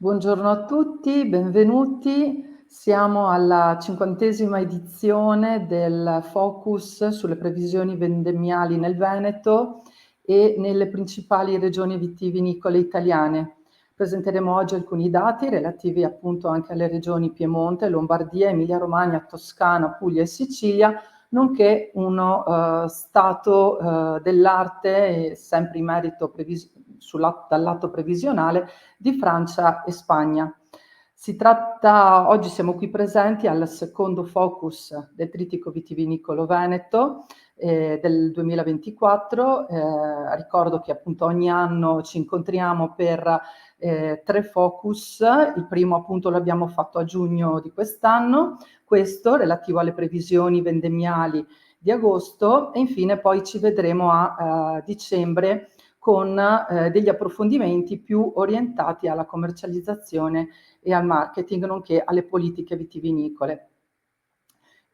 Buongiorno a tutti, benvenuti. Siamo alla 50ª edizione del Focus sulle previsioni vendemmiali nel Veneto e nelle principali regioni vitivinicole italiane. Presenteremo oggi alcuni dati relativi appunto anche alle regioni Piemonte, Lombardia, Emilia-Romagna, Toscana, Puglia e Sicilia, nonché uno stato dell'arte, sempre in merito dal lato previsionale, di Francia e Spagna. Oggi siamo qui presenti al secondo focus del Trittico Vitivinicolo Veneto del 2024. Ricordo che appunto ogni anno ci incontriamo per 3 focus. Il primo appunto l'abbiamo fatto a giugno di quest'anno, questo relativo alle previsioni vendemmiali di agosto, e infine poi ci vedremo a dicembre con degli approfondimenti più orientati alla commercializzazione e al marketing, nonché alle politiche vitivinicole.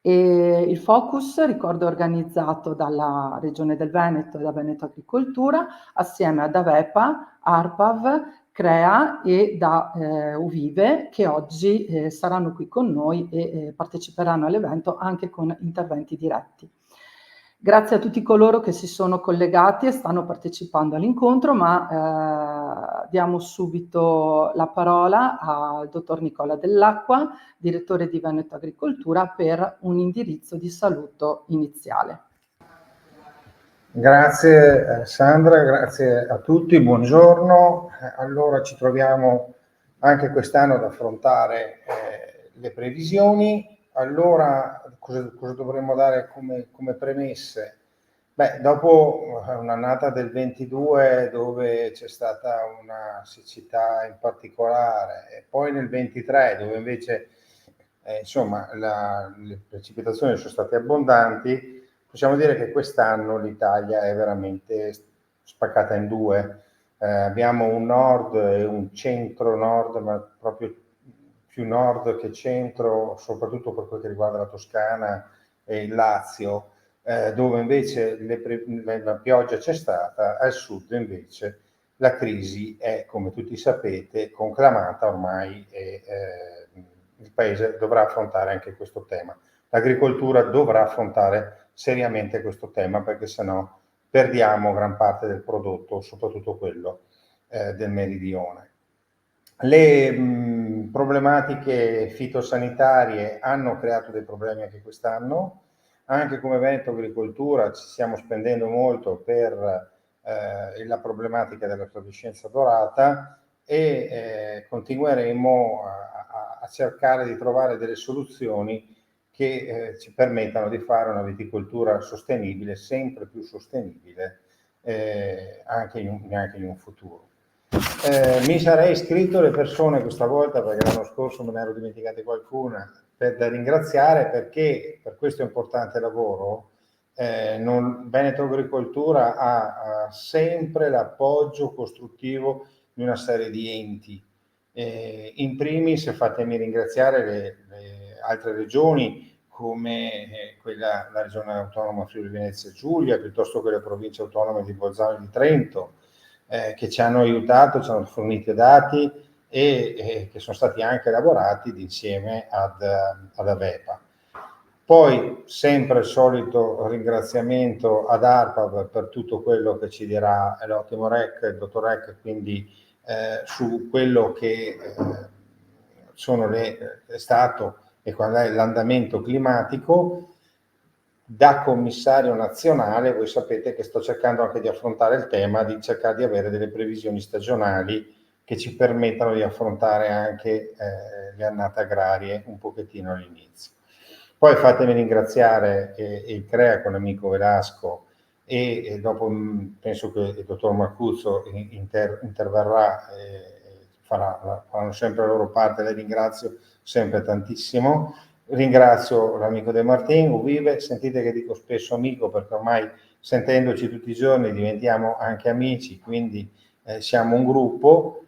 E il Focus, ricordo, è organizzato dalla Regione del Veneto e da Veneto Agricoltura, assieme ad Avepa, ARPAV, CREA e da Uvive, che oggi saranno qui con noi e parteciperanno all'evento anche con interventi diretti. Grazie a tutti coloro che si sono collegati e stanno partecipando all'incontro, ma diamo subito la parola al dottor Nicola Dell'Acqua, direttore di Veneto Agricoltura, per un indirizzo di saluto iniziale. Grazie Sandra, grazie a tutti, buongiorno. Allora ci troviamo anche quest'anno ad affrontare le previsioni. Allora cosa dovremmo dare come premesse? Beh, dopo un'annata del 22 dove c'è stata una siccità in particolare e poi nel 23 dove invece insomma le precipitazioni sono state abbondanti, possiamo dire che quest'anno l'Italia è veramente spaccata in due. Abbiamo un nord e un centro-nord, ma proprio più nord che centro, soprattutto per quel che riguarda la Toscana e il Lazio, dove invece la pioggia c'è stata, al sud invece la crisi è, come tutti sapete, conclamata ormai e il Paese dovrà affrontare anche questo tema. L'agricoltura dovrà affrontare seriamente questo tema perché sennò perdiamo gran parte del prodotto, soprattutto quello del meridione. Le problematiche fitosanitarie hanno creato dei problemi anche quest'anno. Anche come Veneto Agricoltura ci stiamo spendendo molto per la problematica della flavescenza dorata e continueremo a cercare di trovare delle soluzioni che ci permettano di fare una viticoltura sostenibile, sempre più sostenibile, anche in un futuro. Mi sarei iscritto le persone questa volta perché l'anno scorso me ne ero dimenticate qualcuna da ringraziare perché per questo importante lavoro Veneto Agricoltura ha sempre l'appoggio costruttivo di una serie di enti. In primis fatemi ringraziare le altre regioni come la regione autonoma Friuli Venezia Giulia, piuttosto che le province autonome di Bolzano e di Trento, che ci hanno aiutato, ci hanno fornito dati e che sono stati anche elaborati insieme ad Avepa. Poi sempre il solito ringraziamento ad ARPA per tutto quello che ci dirà l'ottimo REC, il dottor REC, quindi su quello che è stato e qual è l'andamento climatico. Da commissario nazionale voi sapete che sto cercando anche di affrontare il tema di cercare di avere delle previsioni stagionali che ci permettano di affrontare anche le annate agrarie un pochettino all'inizio. Poi fatemi ringraziare il CREA con l'amico Velasco e dopo penso che il dottor Marcuzzo interverrà faranno sempre la loro parte, le ringrazio sempre tantissimo. Ringrazio l'amico De Martin, Uvive, sentite che dico spesso amico perché ormai sentendoci tutti i giorni diventiamo anche amici, quindi siamo un gruppo.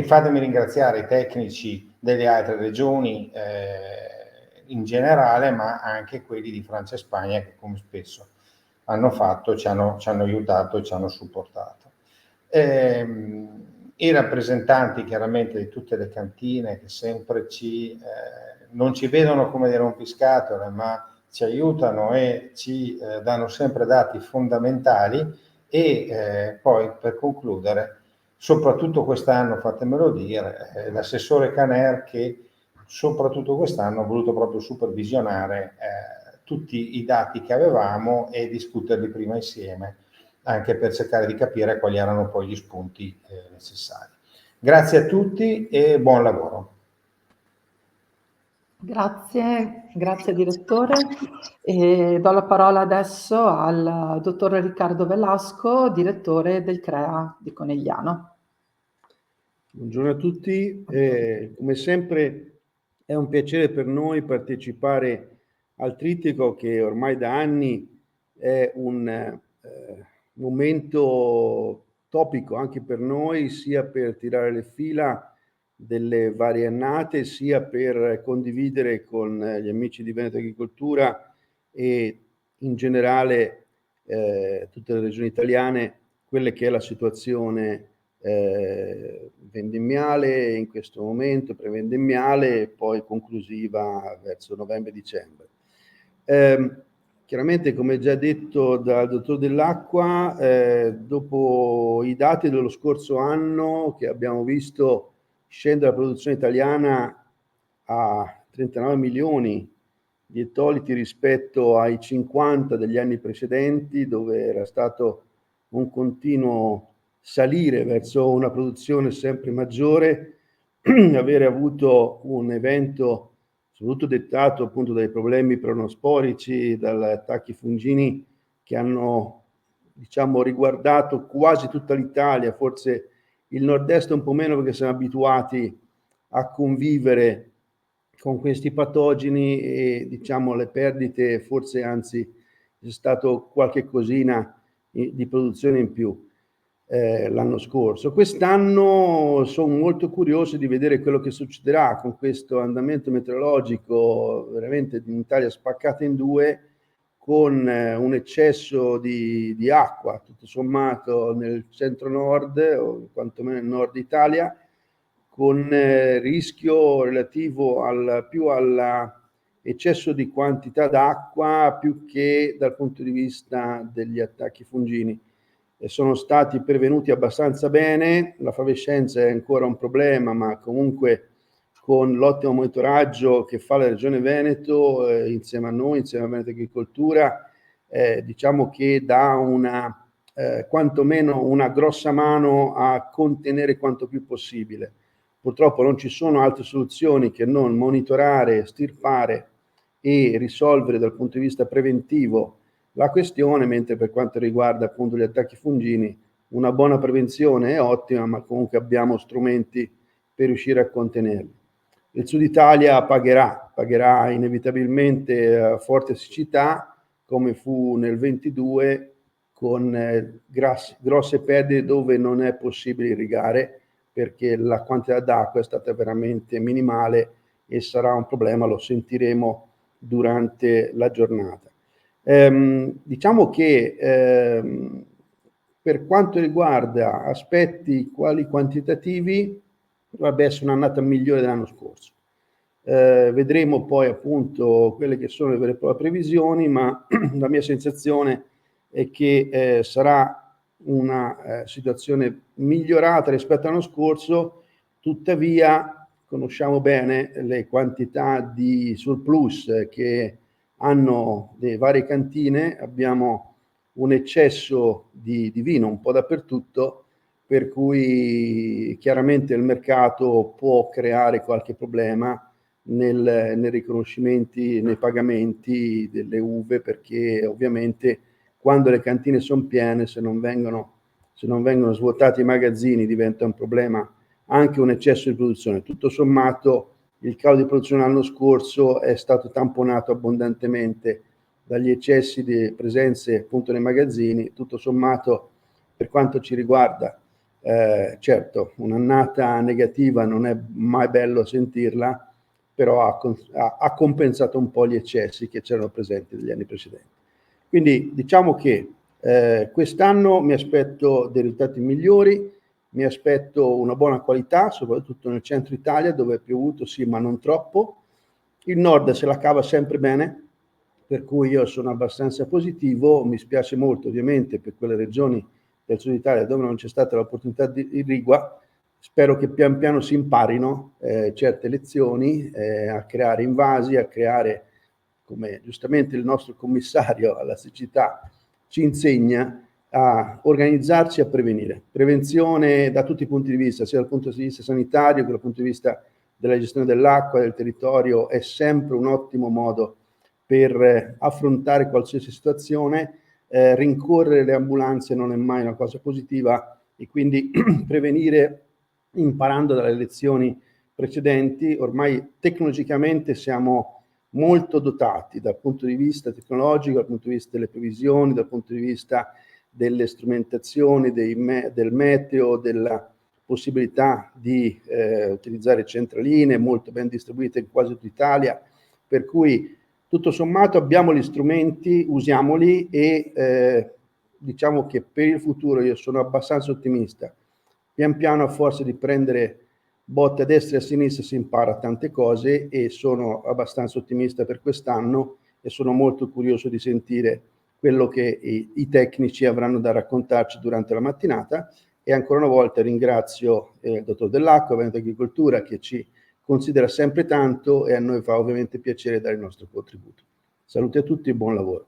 Fatemi ringraziare i tecnici delle altre regioni in generale, ma anche quelli di Francia e Spagna che come spesso hanno fatto, ci hanno aiutato e ci hanno supportato. i rappresentanti chiaramente di tutte le cantine che sempre non ci vedono come dei rompiscatole, ma ci aiutano e ci danno sempre dati fondamentali, e poi per concludere, soprattutto quest'anno, fatemelo dire, l'assessore Caner, che soprattutto quest'anno ha voluto proprio supervisionare tutti i dati che avevamo e discuterli prima insieme, anche per cercare di capire quali erano poi gli spunti necessari. Grazie a tutti e buon lavoro. Grazie direttore. E do la parola adesso al dottor Riccardo Velasco, direttore del CREA di Conegliano. Buongiorno a tutti, come sempre è un piacere per noi partecipare al Trittico, che ormai da anni è un momento topico anche per noi, sia per tirare le fila delle varie annate, sia per condividere con gli amici di Veneto Agricoltura e in generale tutte le regioni italiane quelle che è la situazione vendemmiale in questo momento, prevendemmiale e poi conclusiva verso novembre-dicembre. Chiaramente, come già detto dal dottor Dell'Acqua, dopo i dati dello scorso anno, che abbiamo visto scendere la produzione italiana a 39 milioni di ettoliti rispetto ai 50 degli anni precedenti, dove era stato un continuo salire verso una produzione sempre maggiore, avere avuto un evento soprattutto dettato appunto dai problemi peronosporici, dagli attacchi fungini che hanno, diciamo, riguardato quasi tutta l'Italia, forse il nord-est un po' meno perché siamo abituati a convivere con questi patogeni e, diciamo, le perdite, forse anzi c'è stato qualche cosina di produzione in più l'anno scorso. Quest'anno sono molto curioso di vedere quello che succederà con questo andamento meteorologico veramente in Italia spaccata in due, con un eccesso di acqua tutto sommato nel centro-nord o quantomeno nel nord Italia, con rischio relativo più all'eccesso di quantità d'acqua più che dal punto di vista degli attacchi fungini. Sono stati prevenuti abbastanza bene, la flavescenza è ancora un problema, ma comunque con l'ottimo monitoraggio che fa la Regione Veneto insieme a noi, insieme a Veneto Agricoltura, diciamo che dà quantomeno una grossa mano a contenere quanto più possibile. Purtroppo non ci sono altre soluzioni che non monitorare, stirpare e risolvere dal punto di vista preventivo la questione, mentre per quanto riguarda appunto gli attacchi fungini una buona prevenzione è ottima, ma comunque abbiamo strumenti per riuscire a contenerli. Il Sud Italia pagherà inevitabilmente forte siccità, come fu nel 22, con grosse perdite dove non è possibile irrigare perché la quantità d'acqua è stata veramente minimale e sarà un problema, lo sentiremo durante la giornata. Diciamo che per quanto riguarda aspetti quali quantitativi dovrebbe essere un'annata migliore dell'anno scorso. Vedremo poi appunto quelle che sono le vere e proprie previsioni, ma la mia sensazione è che sarà una situazione migliorata rispetto all'anno scorso. Tuttavia conosciamo bene le quantità di surplus che hanno le varie cantine, abbiamo un eccesso di vino un po' dappertutto, per cui chiaramente il mercato può creare qualche problema nei riconoscimenti, nei pagamenti delle uve, perché ovviamente quando le cantine sono piene, se non vengono svuotati i magazzini, diventa un problema anche un eccesso di produzione. Tutto sommato il calo di produzione l'anno scorso è stato tamponato abbondantemente dagli eccessi di presenze appunto nei magazzini. Tutto sommato, per quanto ci riguarda, certo, un'annata negativa non è mai bello sentirla, però ha compensato un po' gli eccessi che c'erano presenti negli anni precedenti. Quindi diciamo che quest'anno mi aspetto dei risultati migliori, mi aspetto una buona qualità, soprattutto nel centro Italia, dove è piovuto sì, ma non troppo. Il nord se la cava sempre bene, per cui io sono abbastanza positivo. Mi spiace molto ovviamente per quelle regioni del sud Italia dove non c'è stata l'opportunità di irrigua. Spero che pian piano si imparino certe lezioni a creare invasi, a creare, come giustamente il nostro commissario alla siccità ci insegna, a organizzarci e a prevenire. Prevenzione da tutti i punti di vista, sia dal punto di vista sanitario che dal punto di vista della gestione dell'acqua, del territorio, è sempre un ottimo modo per affrontare qualsiasi situazione. Rincorrere le ambulanze non è mai una cosa positiva e quindi prevenire imparando dalle lezioni precedenti. Ormai tecnologicamente siamo molto dotati dal punto di vista tecnologico, dal punto di vista delle previsioni, dal punto di vista delle strumentazioni, del meteo, della possibilità di utilizzare centraline molto ben distribuite in quasi tutta Italia, per cui tutto sommato abbiamo gli strumenti, usiamoli e diciamo che per il futuro io sono abbastanza ottimista. Pian piano, a forza di prendere botte a destra e a sinistra, si impara tante cose e sono abbastanza ottimista per quest'anno e sono molto curioso di sentire quello che i tecnici avranno da raccontarci durante la mattinata. E ancora una volta ringrazio il dottor Dell'Acqua, Veneto Agricoltura, che ci considera sempre tanto e a noi fa ovviamente piacere dare il nostro contributo. Saluti a tutti e buon lavoro.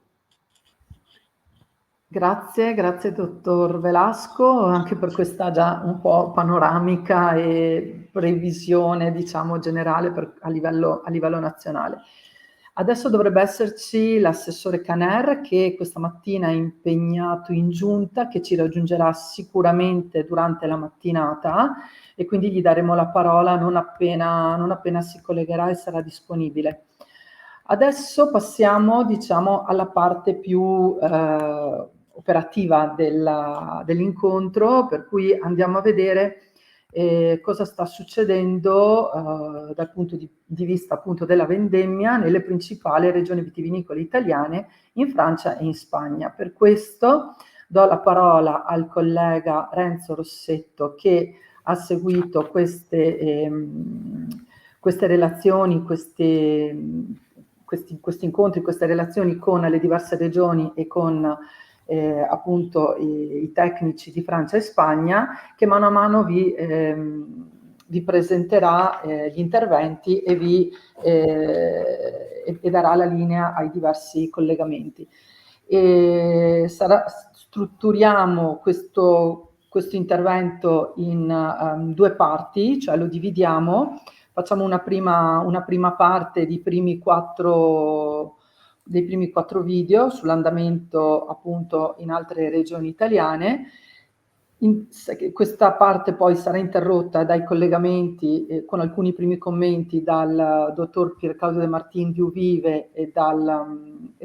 Grazie, grazie dottor Velasco, anche per questa già un po' panoramica e previsione, diciamo, generale a livello nazionale. Adesso dovrebbe esserci l'assessore Caner, che questa mattina è impegnato in giunta, che ci raggiungerà sicuramente durante la mattinata e quindi gli daremo la parola non appena si collegherà e sarà disponibile. Adesso passiamo, diciamo, alla parte più operativa dell'incontro, per cui andiamo a vedere cosa sta succedendo dal punto di vista appunto della vendemmia nelle principali regioni vitivinicole italiane, in Francia e in Spagna. Per questo do la parola al collega Renzo Rossetto, che ha seguito queste relazioni, questi incontri, queste relazioni con le diverse regioni e con appunto i tecnici di Francia e Spagna, che mano a mano vi presenterà gli interventi e darà la linea ai diversi collegamenti. Strutturiamo questo intervento in due parti, cioè lo dividiamo. Facciamo una prima parte dei primi quattro video sull'andamento appunto in altre regioni italiane. Questa parte poi sarà interrotta dai collegamenti con alcuni primi commenti dal dottor Piercaudio De Martin di Uvive e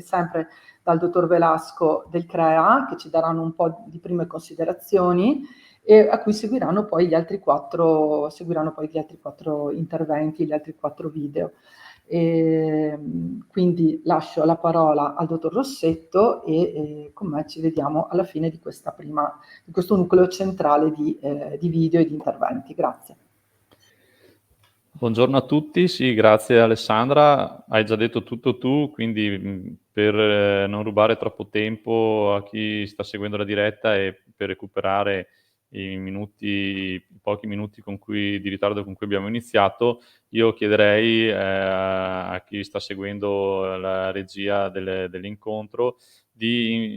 sempre dal dottor Velasco del CREA, che ci daranno un po' di prime considerazioni e a cui seguiranno poi gli altri quattro interventi, gli altri 4 video. Quindi lascio la parola al dottor Rossetto e con me ci vediamo alla fine di questo nucleo centrale di video e di interventi. Grazie. Buongiorno a tutti, sì, grazie Alessandra, hai già detto tutto tu, quindi per non rubare troppo tempo a chi sta seguendo la diretta e per recuperare i pochi minuti di ritardo con cui abbiamo iniziato, io chiederei a chi sta seguendo la regia dell'incontro di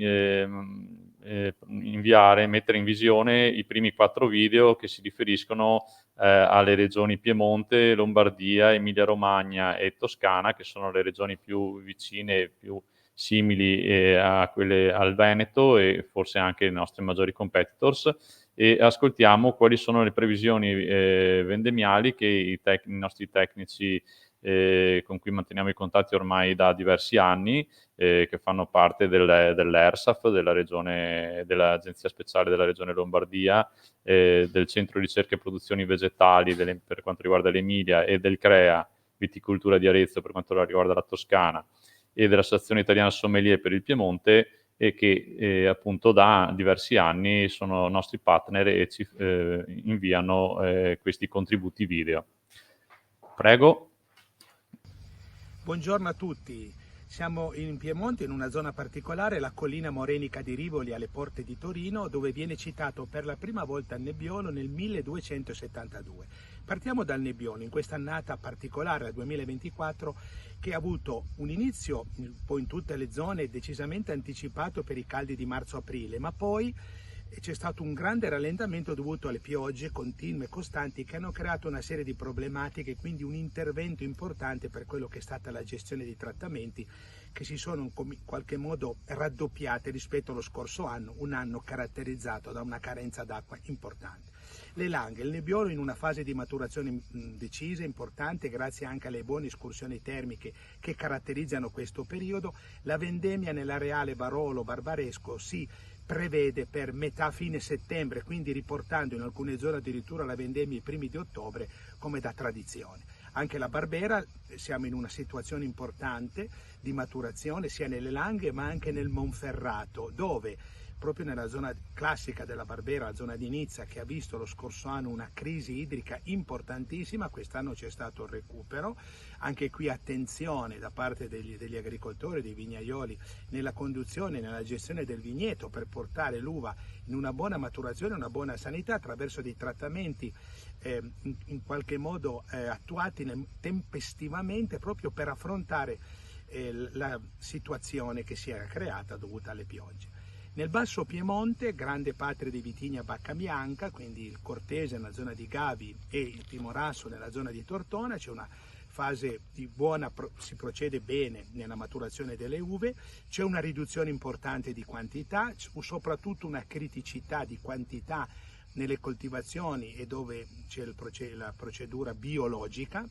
mettere in visione i primi 4 video che si riferiscono alle regioni Piemonte, Lombardia, Emilia-Romagna e Toscana, che sono le regioni più vicine e più simili a quelle al Veneto e forse anche i nostri maggiori competitors, e ascoltiamo quali sono le previsioni vendemmiali che i nostri tecnici con cui manteniamo i contatti ormai da diversi anni, che fanno parte dell'ERSAF, dell'Agenzia Speciale della Regione Lombardia, del Centro Ricerche e Produzioni Vegetali per quanto riguarda l'Emilia e del CREA Viticoltura di Arezzo per quanto riguarda la Toscana e dell'Associazione Italiana Sommelier per il Piemonte, e che appunto da diversi anni sono nostri partner e ci inviano questi contributi video. Prego. Buongiorno a tutti, siamo in Piemonte in una zona particolare, la collina morenica di Rivoli alle porte di Torino, dove viene citato per la prima volta il Nebbiolo nel 1272. Partiamo dal Nebbiolo, in questa annata particolare, il 2024, che ha avuto un inizio un po' in tutte le zone decisamente anticipato per i caldi di marzo-aprile, ma poi c'è stato un grande rallentamento dovuto alle piogge continue e costanti che hanno creato una serie di problematiche, quindi un intervento importante per quello che è stata la gestione dei trattamenti, che si sono in qualche modo raddoppiate rispetto allo scorso anno, un anno caratterizzato da una carenza d'acqua importante. Le Langhe, il Nebbiolo in una fase di maturazione decisa, importante, grazie anche alle buone escursioni termiche che caratterizzano questo periodo. La vendemmia nell'areale Barolo-Barbaresco si prevede per metà fine settembre, quindi riportando in alcune zone addirittura la vendemmia i primi di ottobre come da tradizione. Anche la Barbera, siamo in una situazione importante di maturazione sia nelle Langhe ma anche nel Monferrato, dove proprio nella zona classica della Barbera, la zona di Nizza, che ha visto lo scorso anno una crisi idrica importantissima, quest'anno c'è stato il recupero. Anche qui attenzione da parte degli agricoltori, dei vignaioli, nella conduzione, nella gestione del vigneto per portare l'uva in una buona maturazione, una buona sanità attraverso dei trattamenti in qualche modo attuati tempestivamente proprio per affrontare la situazione che si era creata dovuta alle piogge. Nel Basso Piemonte, grande patria dei vitigni a bacca bianca, quindi il Cortese nella zona di Gavi e il Timorasso nella zona di Tortona, c'è una fase di buona, si procede bene nella maturazione delle uve, c'è una riduzione importante di quantità, soprattutto una criticità di quantità nelle coltivazioni e dove c'è la procedura biologica,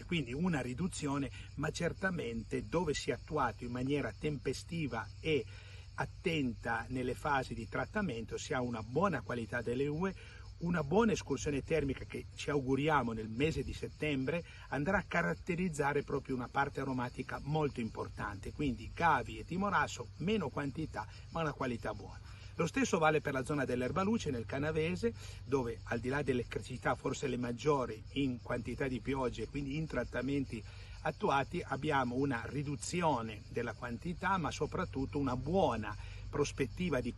quindi una riduzione, ma certamente dove si è attuato in maniera tempestiva e attenta nelle fasi di trattamento si ha una buona qualità delle uve, una buona escursione termica che ci auguriamo nel mese di settembre andrà a caratterizzare proprio una parte aromatica molto importante, quindi Gavi e Timorasso meno quantità ma una qualità buona. Lo stesso vale per la zona dell'Erbaluce nel Canavese, dove al di là delle criticità forse le maggiori in quantità di piogge, quindi in trattamenti attuati, abbiamo una riduzione della quantità ma soprattutto una buona prospettiva di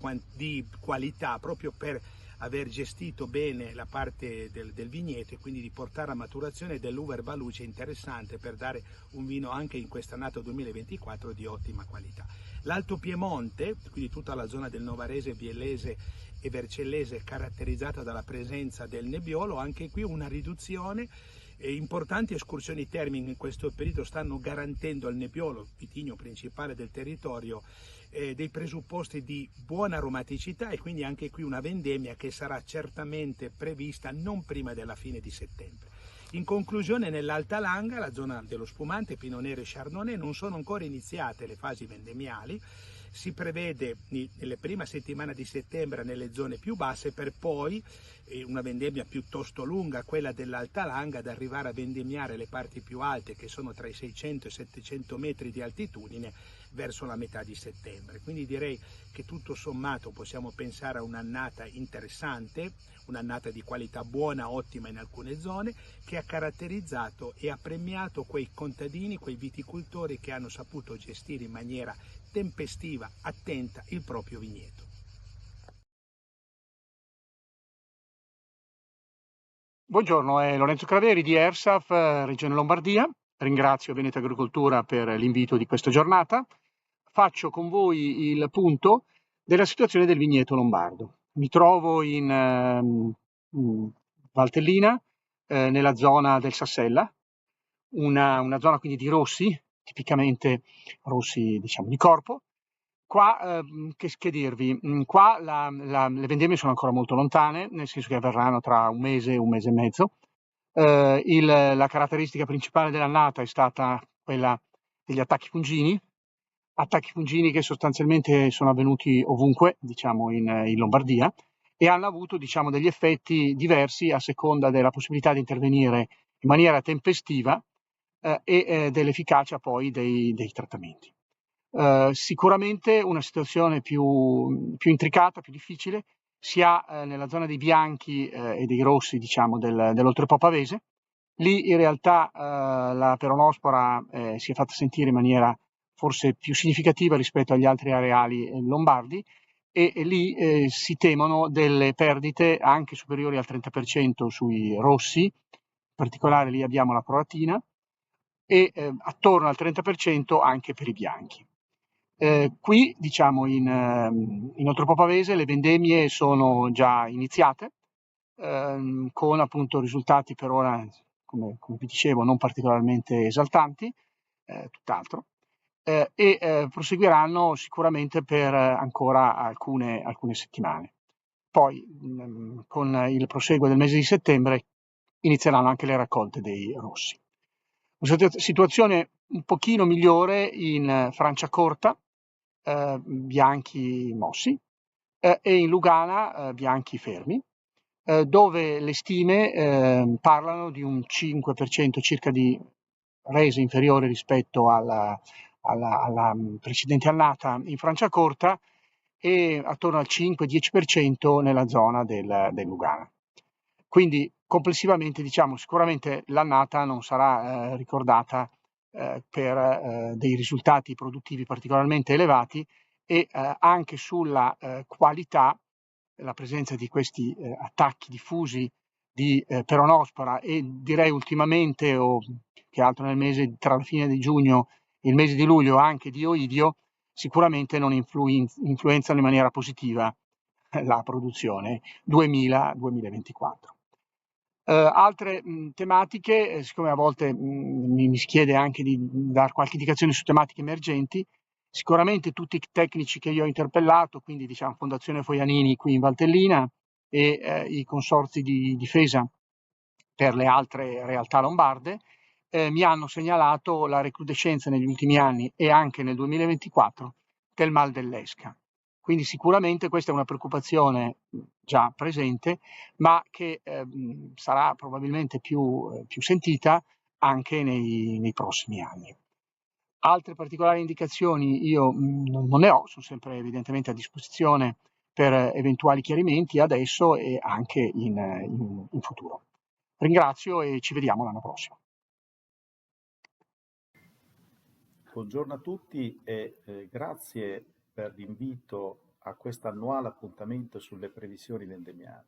qualità proprio per aver gestito bene la parte del vigneto e quindi di portare a maturazione dell'uva Erbaluce interessante per dare un vino anche in quest'annata 2024 di ottima qualità. L'Alto Piemonte, quindi tutta la zona del Novarese, Biellese e Vercellese caratterizzata dalla presenza del Nebbiolo, anche qui una riduzione. Importanti escursioni termiche in questo periodo stanno garantendo al Nebbiolo, vitigno principale del territorio, dei presupposti di buona aromaticità e quindi anche qui una vendemmia che sarà certamente prevista non prima della fine di settembre. In conclusione, nell'Alta Langa, la zona dello spumante, Pinot Nero e Chardonnay, non sono ancora iniziate le fasi vendemmiali. Si prevede nelle prime settimane di settembre nelle zone più basse per poi una vendemmia piuttosto lunga, quella dell'Alta Langa, ad arrivare a vendemmiare le parti più alte che sono tra i 600 e i 700 metri di altitudine verso la metà di settembre. Quindi direi che tutto sommato possiamo pensare a un'annata interessante, un'annata di qualità buona, ottima in alcune zone, che ha caratterizzato e ha premiato quei contadini, quei viticoltori che hanno saputo gestire in maniera tempestiva, attenta il proprio vigneto. Buongiorno, è Lorenzo Craveri di ERSAF, Regione Lombardia. Ringrazio Veneto Agricoltura per l'invito di questa giornata. Faccio con voi il punto della situazione del vigneto lombardo. Mi trovo in Valtellina, nella zona del Sassella, una zona quindi di rossi, tipicamente rossi diciamo di corpo. Qua, che dirvi, qua le vendemmie sono ancora molto lontane, nel senso che avverranno tra un mese e mezzo. La caratteristica principale dell'annata è stata quella degli attacchi fungini che sostanzialmente sono avvenuti ovunque, diciamo in Lombardia, e hanno avuto diciamo degli effetti diversi a seconda della possibilità di intervenire in maniera tempestiva e dell'efficacia poi dei trattamenti. Sicuramente una situazione più intricata, più difficile, si ha nella zona dei bianchi e dei rossi, diciamo, dell'Oltrepò Pavese. Lì in realtà la peronospora si è fatta sentire in maniera forse più significativa rispetto agli altri areali lombardi e lì si temono delle perdite anche superiori al 30% sui rossi, in particolare lì abbiamo la croatina, e attorno al 30% anche per i bianchi. Qui, diciamo, in Oltrepò Pavese le vendemmie sono già iniziate, con appunto risultati per ora, come vi dicevo, non particolarmente esaltanti, tutt'altro, e proseguiranno sicuramente per ancora alcune settimane. Poi, con il proseguo del mese di settembre, inizieranno anche le raccolte dei rossi. Una situazione un pochino migliore in Franciacorta, bianchi mossi, e in Lugana bianchi fermi, dove le stime parlano di un 5% circa di rese inferiore rispetto alla precedente annata in Franciacorta e attorno al 5-10% nella zona del Lugana. Quindi complessivamente, diciamo, sicuramente l'annata non sarà ricordata per dei risultati produttivi particolarmente elevati e anche sulla qualità, la presenza di questi attacchi diffusi di peronospora e direi ultimamente, o che altro nel mese tra la fine di giugno e il mese di luglio, anche di oidio, sicuramente non influenzano in maniera positiva la produzione 2024. Altre tematiche, siccome a volte mi si chiede anche di dar qualche indicazione su tematiche emergenti, sicuramente tutti i tecnici che io ho interpellato, quindi diciamo Fondazione Foianini qui in Valtellina e i consorzi di difesa per le altre realtà lombarde, mi hanno segnalato la recrudescenza negli ultimi anni e anche nel 2024 del mal dell'esca. Quindi sicuramente questa è una preoccupazione già presente, ma che sarà probabilmente più sentita anche nei prossimi anni. Altre particolari indicazioni io non ne ho, sono sempre evidentemente a disposizione per eventuali chiarimenti adesso e anche in futuro. Ringrazio e ci vediamo l'anno prossimo. Buongiorno a tutti e grazie per l'invito a questo annuale appuntamento sulle previsioni vendemmiali.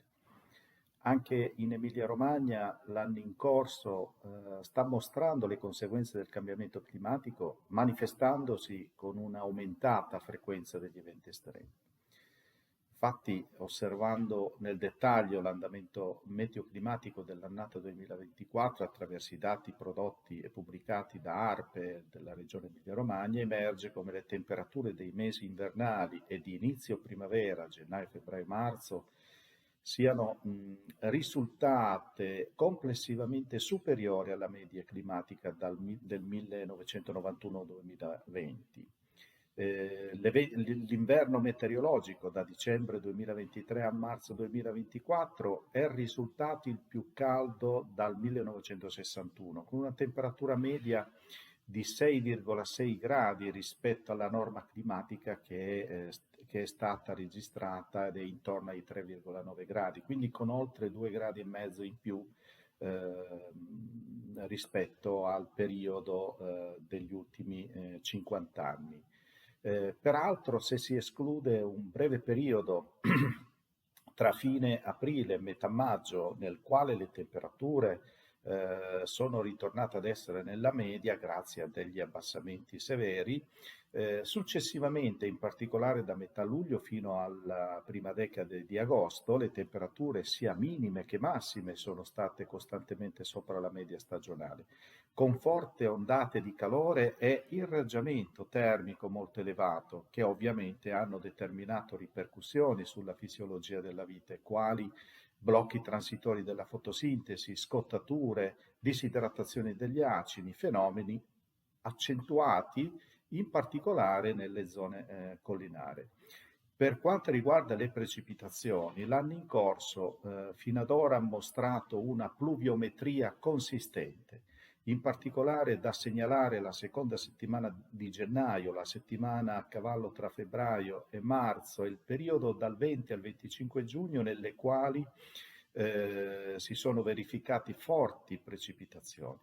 Anche in Emilia-Romagna l'anno in corso sta mostrando le conseguenze del cambiamento climatico, manifestandosi con un'aumentata frequenza degli eventi estremi. Infatti, osservando nel dettaglio l'andamento meteoclimatico dell'annata 2024 attraverso i dati prodotti e pubblicati da ARPE della regione Emilia-Romagna, emerge come le temperature dei mesi invernali e di inizio primavera, gennaio, febbraio, marzo, siano risultate complessivamente superiori alla media climatica del 1991-2020. L'inverno meteorologico da dicembre 2023 a marzo 2024 è risultato il più caldo dal 1961, con una temperatura media di 6,6 gradi rispetto alla norma climatica che è stata registrata ed è intorno ai 3,9 gradi, quindi con oltre 2,5 gradi in più rispetto al periodo degli ultimi 50 anni. Peraltro, se si esclude un breve periodo tra fine aprile e metà maggio, nel quale le temperature sono ritornate ad essere nella media grazie a degli abbassamenti severi, successivamente, in particolare da metà luglio fino alla prima decade di agosto, le temperature sia minime che massime sono state costantemente sopra la media stagionale, con forti ondate di calore e irraggiamento termico molto elevato, che ovviamente hanno determinato ripercussioni sulla fisiologia della vita, quali blocchi transitori della fotosintesi, scottature, disidratazione degli acidi, fenomeni accentuati in particolare nelle zone collinari. Per quanto riguarda le precipitazioni, l'anno in corso fino ad ora ha mostrato una pluviometria consistente In particolare da segnalare la seconda settimana di gennaio, la settimana a cavallo tra febbraio e marzo e il periodo dal 20 al 25 giugno nelle quali si sono verificati forti precipitazioni.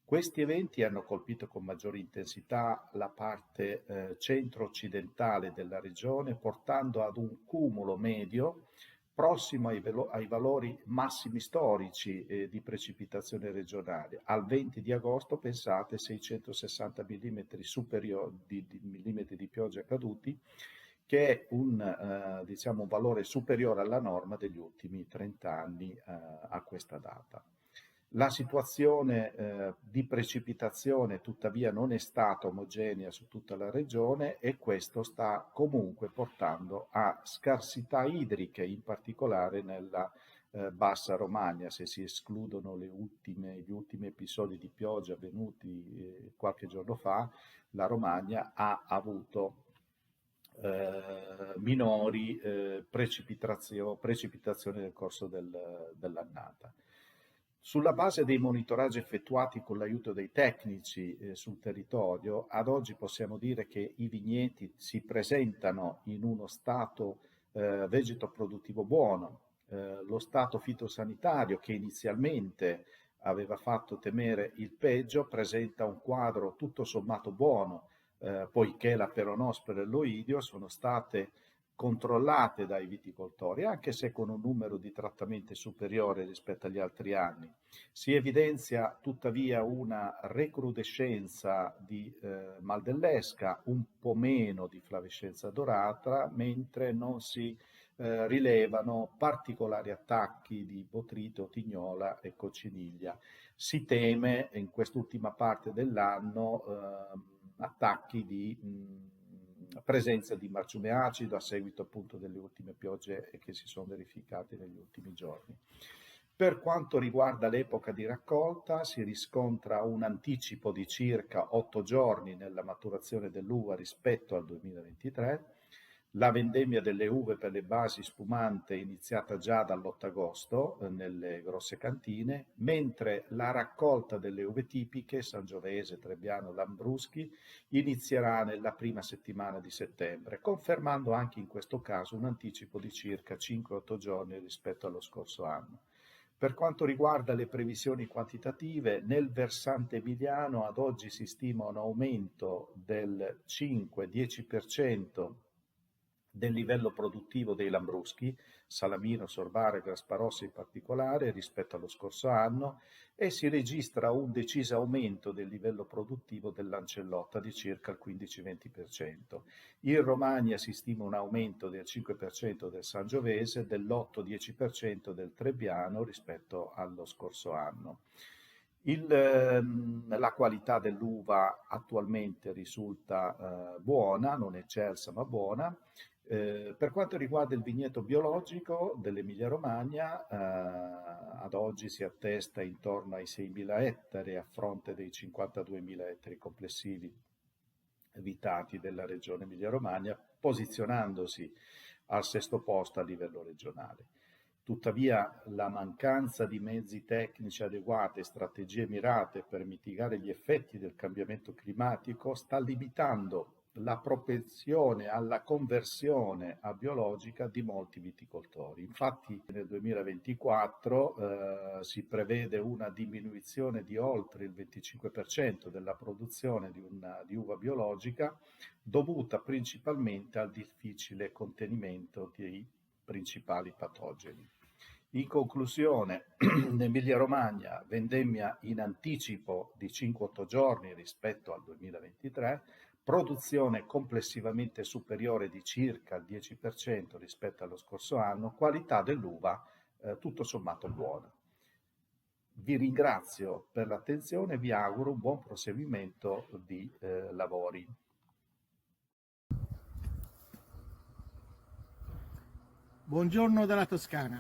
Questi eventi hanno colpito con maggiore intensità la parte centro-occidentale della regione, portando ad un cumulo medio prossimo ai valori massimi storici di precipitazione regionale. Al 20 di agosto, pensate, 660 mm millimetri di pioggia caduti, che è un valore superiore alla norma degli ultimi 30 anni a questa data. La situazione di precipitazione tuttavia non è stata omogenea su tutta la regione e questo sta comunque portando a scarsità idriche, in particolare nella Bassa Romagna. Se si escludono gli ultimi episodi di pioggia avvenuti qualche giorno fa, la Romagna ha avuto minori precipitazioni nel corso dell'annata. Sulla base dei monitoraggi effettuati con l'aiuto dei tecnici sul territorio, ad oggi possiamo dire che i vigneti si presentano in uno stato vegetoproduttivo buono. Lo stato fitosanitario, che inizialmente aveva fatto temere il peggio, presenta un quadro tutto sommato buono, poiché la peronospora e l'oidio sono state controllate dai viticoltori, anche se con un numero di trattamenti superiore rispetto agli altri anni. Si evidenzia tuttavia una recrudescenza di mal dell'esca, un po' meno di flavescenza dorata, mentre non si rilevano particolari attacchi di botrite, tignola e cocciniglia. Si teme in quest'ultima parte dell'anno attacchi di presenza di marciume acido a seguito appunto delle ultime piogge che si sono verificate negli ultimi giorni. Per quanto riguarda l'epoca di raccolta, si riscontra un anticipo di circa 8 giorni nella maturazione dell'uva rispetto al 2023. La vendemmia delle uve per le basi spumante è iniziata già dall'8 agosto nelle grosse cantine, mentre la raccolta delle uve tipiche, Sangiovese, Trebbiano, Lambruschi, inizierà nella prima settimana di settembre, confermando anche in questo caso un anticipo di circa 5-8 giorni rispetto allo scorso anno. Per quanto riguarda le previsioni quantitative, nel versante emiliano ad oggi si stima un aumento del 5-10% del livello produttivo dei Lambruschi, Salamino, Sorbara e Grasparossa in particolare, rispetto allo scorso anno, e si registra un deciso aumento del livello produttivo dell'Ancellotta di circa il 15-20%. In Romagna si stima un aumento del 5% del Sangiovese, dell'8-10% del Trebbiano rispetto allo scorso anno. La qualità dell'uva attualmente risulta buona, non eccelsa ma buona. Per quanto riguarda il vigneto biologico dell'Emilia Romagna, ad oggi si attesta intorno ai 6.000 ettari a fronte dei 52.000 ettari complessivi vitati della regione Emilia Romagna, posizionandosi al 6° posto a livello regionale. Tuttavia la mancanza di mezzi tecnici adeguati e strategie mirate per mitigare gli effetti del cambiamento climatico sta limitando la propensione alla conversione a biologica di molti viticoltori. Infatti nel 2024 si prevede una diminuzione di oltre il 25% della produzione di uva biologica, dovuta principalmente al difficile contenimento dei principali patogeni. In conclusione, in Emilia Romagna vendemmia in anticipo di 5-8 giorni rispetto al 2023, produzione complessivamente superiore di circa il 10% rispetto allo scorso anno, qualità dell'uva tutto sommato buona. Vi ringrazio per l'attenzione e vi auguro un buon proseguimento di lavori. Buongiorno dalla Toscana.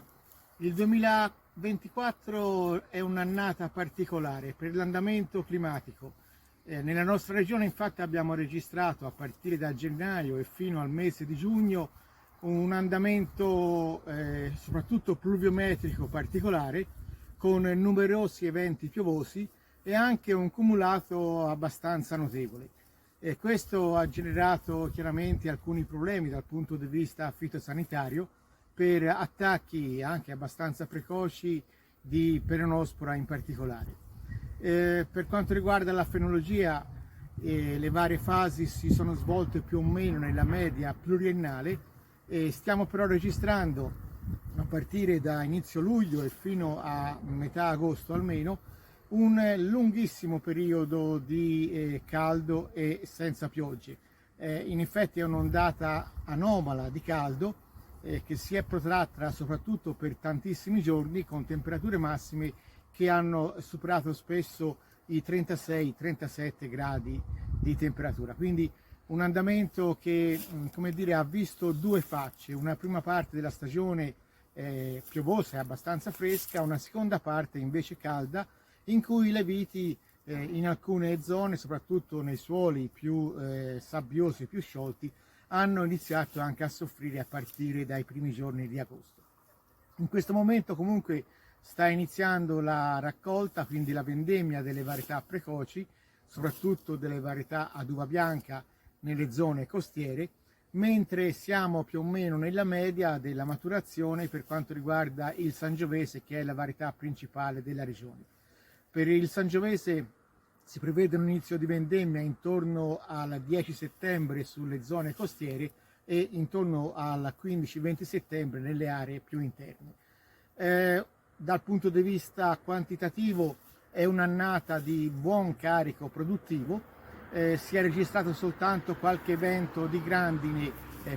Il 2024 è un'annata particolare per l'andamento climatico. Nella nostra regione infatti abbiamo registrato a partire da gennaio e fino al mese di giugno un andamento soprattutto pluviometrico particolare, con numerosi eventi piovosi e anche un cumulato abbastanza notevole. E questo ha generato chiaramente alcuni problemi dal punto di vista fitosanitario per attacchi anche abbastanza precoci di peronospora in particolare. Per quanto riguarda la fenologia, le varie fasi si sono svolte più o meno nella media pluriennale, stiamo però registrando a partire da inizio luglio e fino a metà agosto almeno un lunghissimo periodo di caldo e senza piogge. In effetti è un'ondata anomala di caldo che si è protratta soprattutto per tantissimi giorni, con temperature massime che hanno superato spesso i 36-37 gradi di temperatura. Quindi un andamento che, come dire, ha visto due facce: una prima parte della stagione piovosa e abbastanza fresca, una seconda parte invece calda, in cui le viti in alcune zone, soprattutto nei suoli più sabbiosi, più sciolti, hanno iniziato anche a soffrire a partire dai primi giorni di agosto. In questo momento comunque sta iniziando la raccolta, quindi la vendemmia delle varietà precoci, soprattutto delle varietà ad uva bianca nelle zone costiere, mentre siamo più o meno nella media della maturazione per quanto riguarda il Sangiovese, che è la varietà principale della regione. Per il Sangiovese si prevede un inizio di vendemmia intorno al 10 settembre sulle zone costiere e intorno al 15-20 settembre nelle aree più interne. Dal punto di vista quantitativo è un'annata di buon carico produttivo, si è registrato soltanto qualche evento di grandine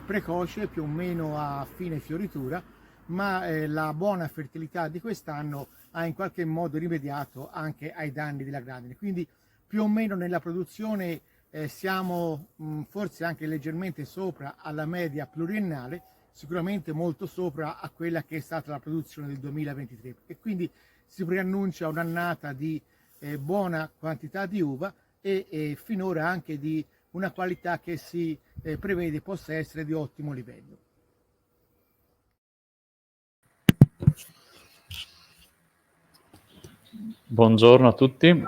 precoce, più o meno a fine fioritura, ma la buona fertilità di quest'anno ha in qualche modo rimediato anche ai danni della grandine. Quindi più o meno nella produzione siamo forse anche leggermente sopra alla media pluriennale, sicuramente molto sopra a quella che è stata la produzione del 2023, e quindi si preannuncia un'annata di buona quantità di uva e finora anche di una qualità che si prevede possa essere di ottimo livello. Buongiorno a tutti,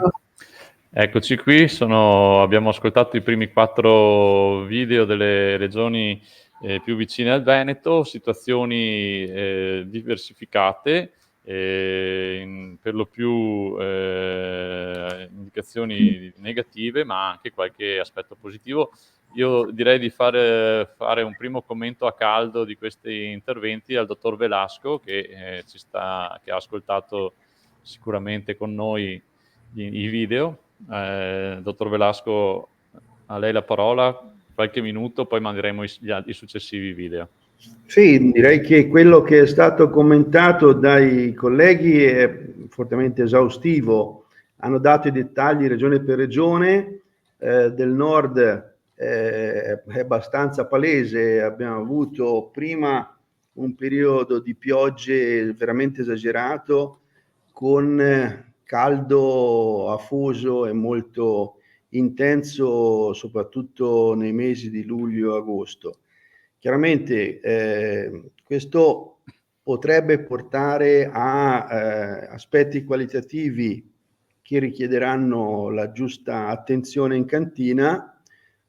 eccoci qui, abbiamo ascoltato i primi 4 video delle regioni più vicine al Veneto, situazioni diversificate, per lo più indicazioni negative, ma anche qualche aspetto positivo. Io direi di fare un primo commento a caldo di questi interventi al dottor Velasco, che ha ascoltato sicuramente con noi i video. Dottor Velasco, a lei la parola, qualche minuto, poi manderemo i successivi video. Sì, direi che quello che è stato commentato dai colleghi è fortemente esaustivo, hanno dato i dettagli regione per regione. Del nord è abbastanza palese, abbiamo avuto prima un periodo di piogge veramente esagerato, con caldo afoso e molto intenso, soprattutto nei mesi di luglio e agosto. Chiaramente questo potrebbe portare a aspetti qualitativi che richiederanno la giusta attenzione in cantina,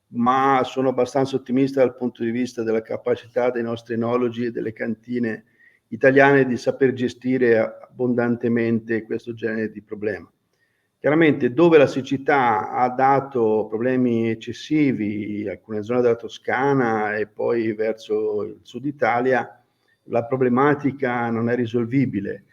ma sono abbastanza ottimista dal punto di vista della capacità dei nostri enologi e delle cantine italiane di saper gestire abbondantemente questo genere di problema. Chiaramente dove la siccità ha dato problemi eccessivi, alcune zone della Toscana e poi verso il sud Italia, la problematica non è risolvibile.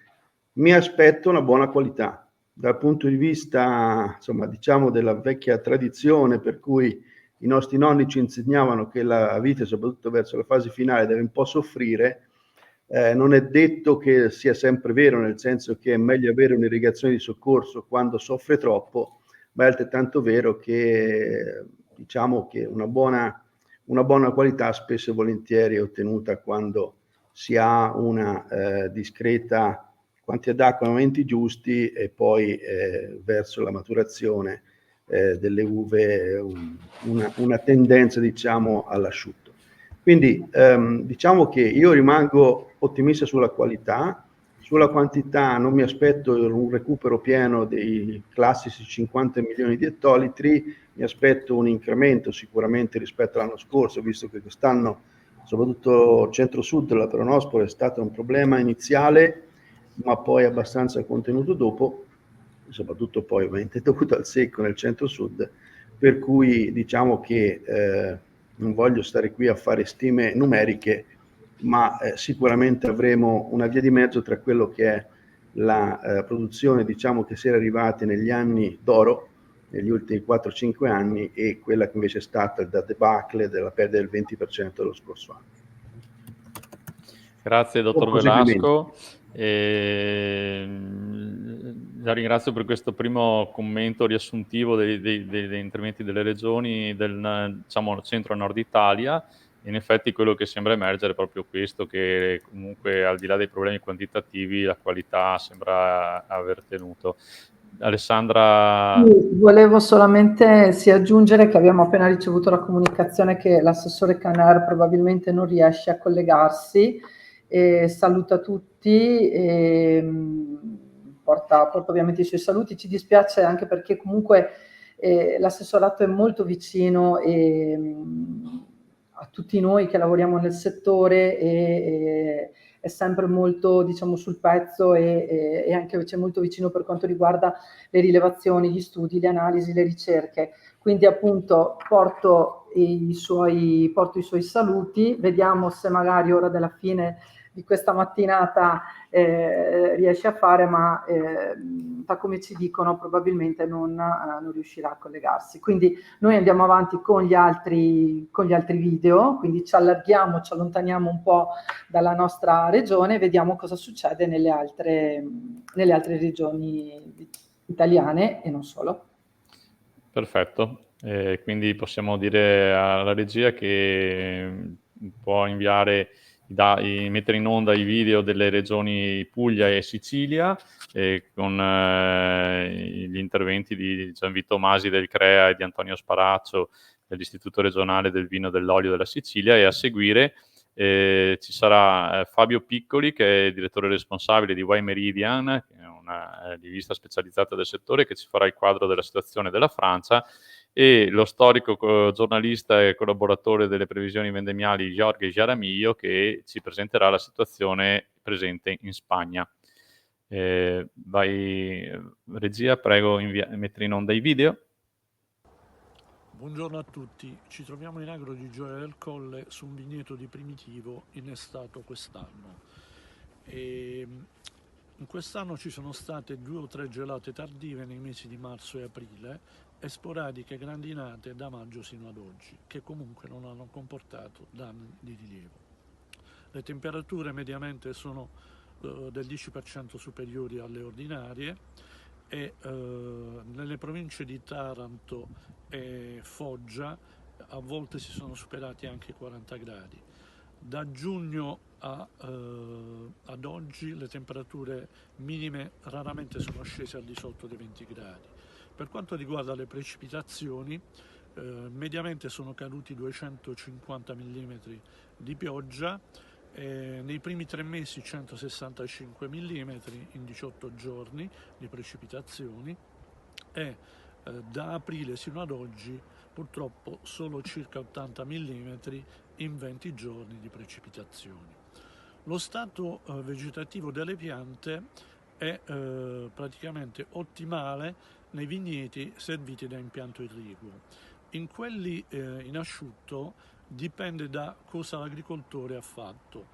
Mi aspetto una buona qualità dal punto di vista, insomma, diciamo della vecchia tradizione per cui i nostri nonni ci insegnavano che la vite, soprattutto verso la fase finale, deve un po' soffrire. Non è detto che sia sempre vero, nel senso che è meglio avere un'irrigazione di soccorso quando soffre troppo, ma è altrettanto vero che diciamo che una buona qualità spesso e volentieri è ottenuta quando si ha una discreta quantità d'acqua nei momenti giusti e poi verso la maturazione delle uve una tendenza, diciamo, all'asciutto. Quindi diciamo che io rimango ottimista sulla qualità, Sulla quantità non mi aspetto un recupero pieno dei classici 50 milioni di ettolitri, mi aspetto un incremento sicuramente rispetto all'anno scorso, visto che quest'anno, soprattutto centro-sud, la peronospora è stato un problema iniziale, ma poi abbastanza contenuto dopo, soprattutto poi ovviamente dovuto al secco nel centro-sud, per cui diciamo che non voglio stare qui a fare stime numeriche, ma sicuramente avremo una via di mezzo tra quello che è la produzione, diciamo, che si era arrivati negli anni d'oro, negli ultimi 4-5 anni, e quella che invece è stata da debacle della perdita del 20% dello scorso anno. Grazie dottor Velasco. La ringrazio per questo primo commento riassuntivo degli interventi delle regioni del, diciamo, centro-nord Italia. In effetti quello che sembra emergere è proprio questo, che comunque al di là dei problemi quantitativi la qualità sembra aver tenuto. Alessandra. Volevo solamente aggiungere che abbiamo appena ricevuto la comunicazione che l'assessore Caner probabilmente non riesce a collegarsi. Saluta tutti e porta ovviamente i suoi saluti. Ci dispiace anche perché comunque l'assessorato è molto vicino a tutti noi che lavoriamo nel settore e è sempre molto, diciamo, sul pezzo e anche c'è molto vicino per quanto riguarda le rilevazioni, gli studi, le analisi, le ricerche. Quindi appunto porto i suoi saluti, vediamo se magari ora della fine di questa mattinata riesce a fare, ma da come ci dicono probabilmente non riuscirà a collegarsi. Quindi noi andiamo avanti con gli altri video, quindi ci allarghiamo, ci allontaniamo un po' dalla nostra regione e vediamo cosa succede nelle altre regioni italiane e non solo. Perfetto, quindi possiamo dire alla regia che può inviare mettere in onda i video delle regioni Puglia e Sicilia con gli interventi di Gianvito Masi del CREA e di Antonio Sparaccio dell'Istituto regionale del vino e dell'olio della Sicilia, e a seguire ci sarà Fabio Piccoli, che è direttore responsabile di Wine Meridian, che è una rivista specializzata del settore, che ci farà il quadro della situazione della Francia, e lo storico giornalista e collaboratore delle previsioni vendemmiali Jorge Jaramillo, che ci presenterà la situazione presente in Spagna. Vai regia, prego mettere in onda i video. Buongiorno a tutti, ci troviamo in Agro di Gioia del Colle su un vigneto di Primitivo innestato quest'anno. Quest'anno ci sono state 2 o 3 gelate tardive nei mesi di marzo e aprile e sporadiche grandinate da maggio sino ad oggi, che comunque non hanno comportato danni di rilievo. Le temperature mediamente sono del 10% superiori alle ordinarie e nelle province di Taranto e Foggia a volte si sono superati anche i 40 gradi. Da giugno ad oggi le temperature minime raramente sono scese al di sotto dei 20 gradi. Per quanto riguarda le precipitazioni, mediamente sono caduti 250 mm di pioggia, nei primi 3 mesi 165 mm in 18 giorni di precipitazioni e da aprile sino ad oggi purtroppo solo circa 80 mm in 20 giorni di precipitazioni. Lo stato vegetativo delle piante è praticamente ottimale nei vigneti serviti da impianto irriguo. In quelli in asciutto dipende da cosa l'agricoltore ha fatto.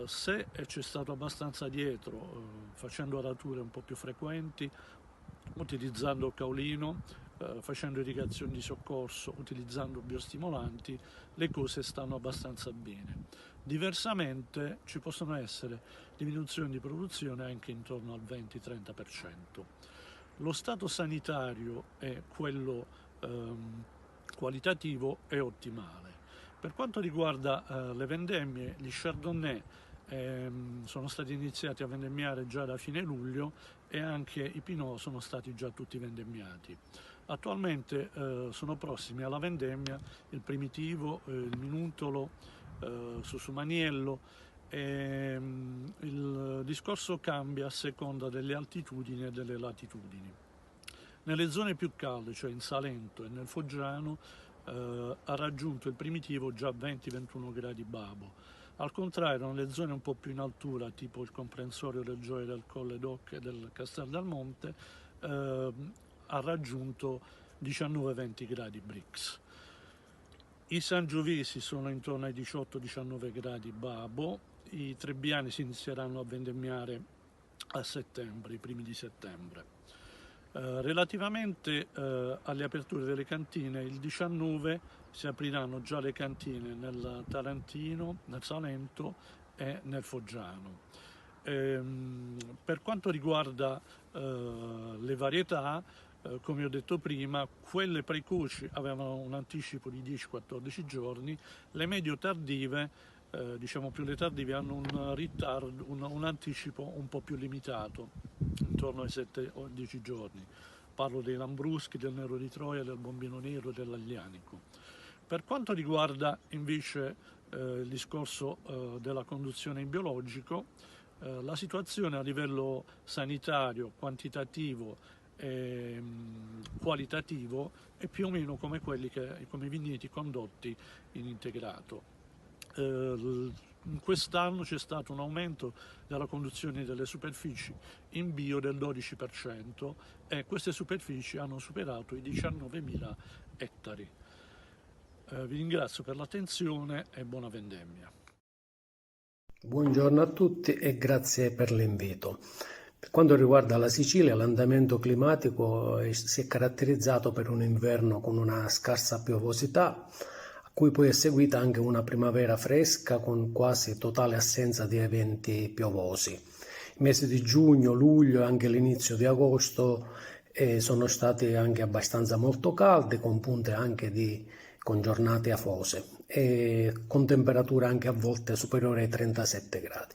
Se c'è stato abbastanza dietro, facendo arature un po' più frequenti, utilizzando caolino, facendo irrigazioni di soccorso, utilizzando biostimolanti, le cose stanno abbastanza bene. Diversamente ci possono essere diminuzioni di produzione anche intorno al 20-30%. Lo stato sanitario e quello qualitativo è ottimale. Per quanto riguarda le vendemmie, gli Chardonnay sono stati iniziati a vendemmiare già da fine luglio e anche i Pinot sono stati già tutti vendemmiati. Attualmente sono prossimi alla vendemmia il Primitivo, il Minutolo, Susumaniello Il discorso cambia a seconda delle altitudini e delle latitudini. Nelle zone più calde, cioè in Salento e nel Foggiano, ha raggiunto il primitivo già 20-21 gradi Babo. Al contrario, nelle zone un po' più in altura, tipo il comprensorio del Gioia del Colle d'Oc e del Castel del Monte, ha raggiunto 19-20 gradi Brix. I Sangiovesi sono intorno ai 18-19 gradi Babo, i Trebbiani si inizieranno a vendemmiare a settembre, i primi di settembre. Relativamente alle aperture delle cantine, il 19 si apriranno già le cantine nel Tarantino, nel Salento e nel Foggiano. Per quanto riguarda le varietà, come ho detto prima, quelle precoci avevano un anticipo di 10-14 giorni, le medio tardive, diciamo più le tardive, hanno un ritardo, un anticipo un po' più limitato, intorno ai 7 o 10 giorni. Parlo dei Lambruschi, del Nero di Troia, del Bombino Nero e dell'Aglianico. Per quanto riguarda invece il discorso della conduzione in biologico, la situazione a livello sanitario, quantitativo e qualitativo è più o meno come come i vigneti condotti in integrato. Quest'anno c'è stato un aumento della conduzione delle superfici in bio del 12% e queste superfici hanno superato i 19.000 ettari. Vi ringrazio per l'attenzione e buona vendemmia. Buongiorno a tutti e grazie per l'invito. Per quanto riguarda la Sicilia, l'andamento climatico si è caratterizzato per un inverno con una scarsa piovosità, a cui poi è seguita anche una primavera fresca con quasi totale assenza di eventi piovosi. I mesi di giugno, luglio e anche l'inizio di agosto sono stati anche abbastanza molto caldi, con punte anche con giornate afose e con temperature anche a volte superiori ai 37 gradi.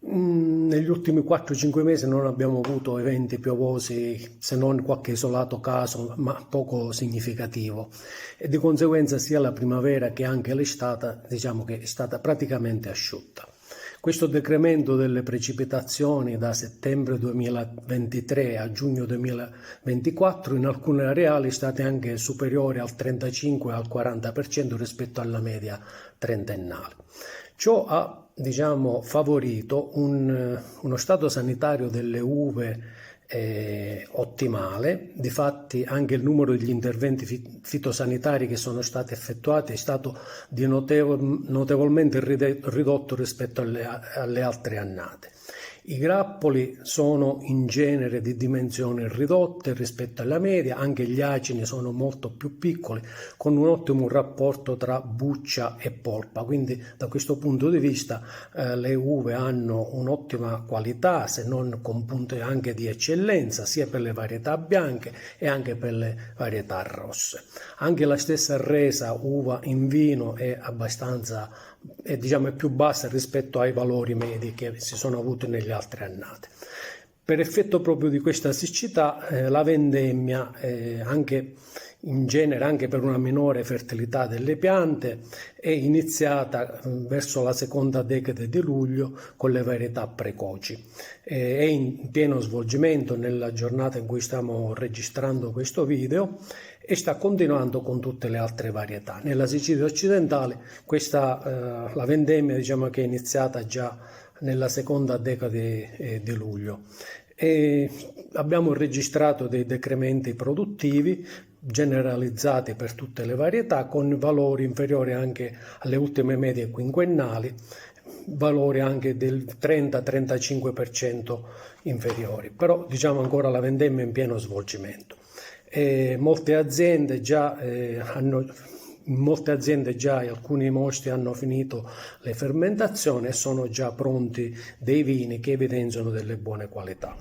Negli ultimi 4-5 mesi non abbiamo avuto eventi piovosi, se non qualche isolato caso, ma poco significativo, e di conseguenza sia la primavera che anche l'estate, diciamo che è stata praticamente asciutta. Questo decremento delle precipitazioni da settembre 2023 a giugno 2024 in alcune areali è stato anche superiore al 35 al 40% rispetto alla media trentennale. Ciò ha favorito uno stato sanitario delle uve ottimale. Difatti anche il numero degli interventi fitosanitari che sono stati effettuati è stato notevolmente ridotto rispetto alle altre annate. I grappoli sono in genere di dimensioni ridotte rispetto alla media, anche gli acini sono molto più piccoli, con un ottimo rapporto tra buccia e polpa, quindi da questo punto di vista le uve hanno un'ottima qualità, se non con punte anche di eccellenza, sia per le varietà bianche e anche per le varietà rosse. Anche la stessa resa uva in vino è abbastanza è più bassa rispetto ai valori medi che si sono avuti negli altre annate. Per effetto proprio di questa siccità la vendemmia anche in genere, anche per una minore fertilità delle piante, è iniziata verso la seconda decade di luglio con le varietà precoci. È in pieno svolgimento nella giornata in cui stiamo registrando questo video e sta continuando con tutte le altre varietà. Nella Sicilia occidentale la vendemmia che è iniziata già nella seconda decade di luglio. E abbiamo registrato dei decrementi produttivi generalizzati per tutte le varietà con valori inferiori anche alle ultime medie quinquennali, valori anche del 30-35% inferiori, però ancora la vendemmia è in pieno svolgimento. Molte aziende già alcuni mostri hanno finito le fermentazioni e sono già pronti dei vini che evidenziano delle buone qualità.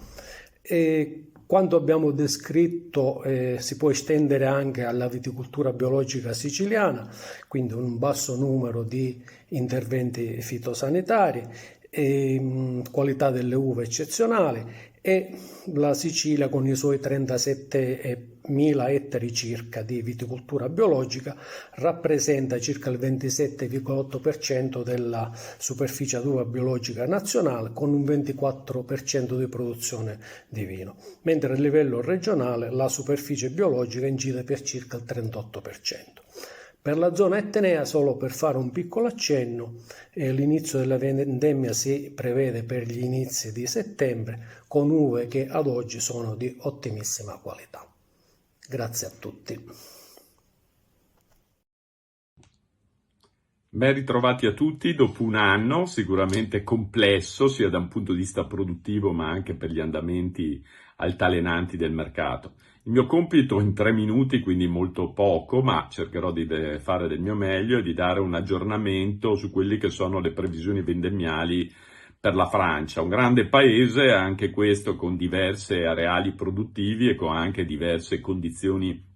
Quanto abbiamo descritto si può estendere anche alla viticoltura biologica siciliana, quindi un basso numero di interventi fitosanitari, qualità delle uve eccezionali e la Sicilia con i suoi 37.000 ettari circa di viticoltura biologica rappresenta circa il 27,8% della superficie d'uva biologica nazionale, con un 24% di produzione di vino, mentre a livello regionale la superficie biologica incide per circa il 38%. Per la zona etnea, solo per fare un piccolo accenno, l'inizio della vendemmia si prevede per gli inizi di settembre, con uve che ad oggi sono di ottimissima qualità. Grazie a tutti. Ben ritrovati a tutti dopo un anno sicuramente complesso sia da un punto di vista produttivo ma anche per gli andamenti altalenanti del mercato. Il mio compito in 3 minuti, quindi molto poco, ma cercherò di fare del mio meglio e di dare un aggiornamento su quelli che sono le previsioni vendemmiali per la Francia, un grande paese, anche questo con diverse areali produttivi e con anche diverse condizioni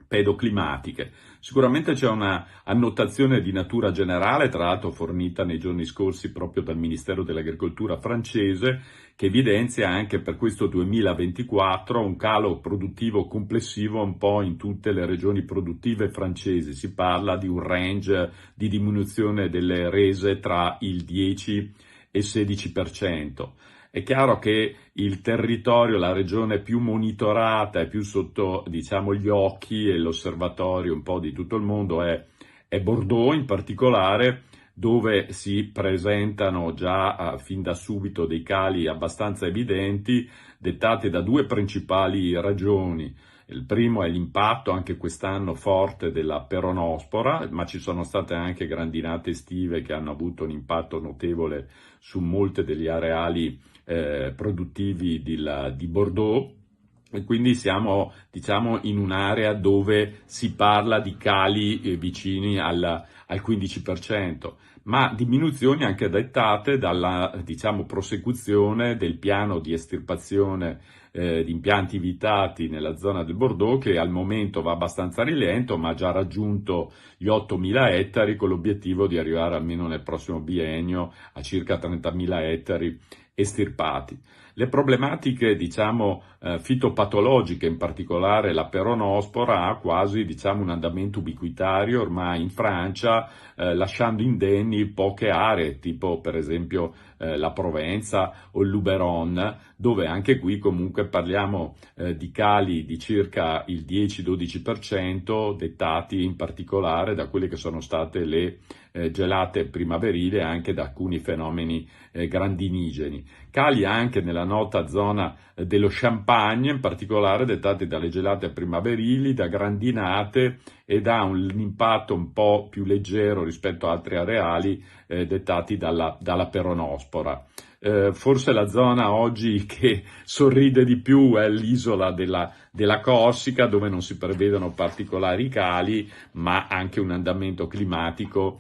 pedoclimatiche. Sicuramente c'è una annotazione di natura generale, tra l'altro fornita nei giorni scorsi proprio dal Ministero dell'Agricoltura francese, che evidenzia anche per questo 2024 un calo produttivo complessivo un po' in tutte le regioni produttive francesi. Si parla di un range di diminuzione delle rese tra il 10 e il 16%. È chiaro che il territorio, la regione più monitorata e più sotto, diciamo, gli occhi e l'osservatorio un po' di tutto il mondo è Bordeaux in particolare, dove si presentano già fin da subito dei cali abbastanza evidenti, dettati da 2 principali ragioni. Il primo è l'impatto anche quest'anno forte della peronospora, ma ci sono state anche grandinate estive che hanno avuto un impatto notevole su molte degli areali produttivi di Bordeaux, e quindi siamo, diciamo, in un'area dove si parla di cali vicini al 15%, ma diminuzioni anche dettate dalla, diciamo, prosecuzione del piano di estirpazione di impianti vitati nella zona del Bordeaux, che al momento va abbastanza a rilento, ma ha già raggiunto gli 8.000 ettari con l'obiettivo di arrivare almeno nel prossimo biennio a circa 30.000 ettari estirpati. Le problematiche, diciamo, fitopatologiche, in particolare la peronospora, ha quasi, diciamo, un andamento ubiquitario ormai in Francia, lasciando indenni poche aree, tipo per esempio la Provenza o il Luberon, dove anche qui comunque parliamo di cali di circa il 10-12%, dettati in particolare da quelle che sono state le gelate primaverili e anche da alcuni fenomeni grandinigeni. Cali anche nella nota zona dello Champagne, in particolare dettati dalle gelate primaverili, da grandinate e da un impatto un po' più leggero rispetto a altri areali dettati dalla peronospora. Forse la zona oggi che sorride di più è l'isola della Corsica, dove non si prevedono particolari cali, ma anche un andamento climatico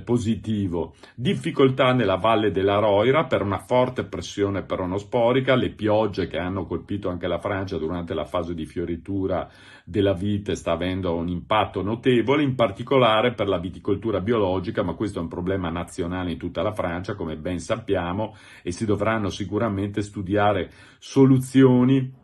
positivo. Difficoltà nella valle della Roira per una forte pressione peronosporica, le piogge che hanno colpito anche la Francia durante la fase di fioritura della vite sta avendo un impatto notevole, in particolare per la viticoltura biologica, ma questo è un problema nazionale in tutta la Francia, come ben sappiamo, e si dovranno sicuramente studiare soluzioni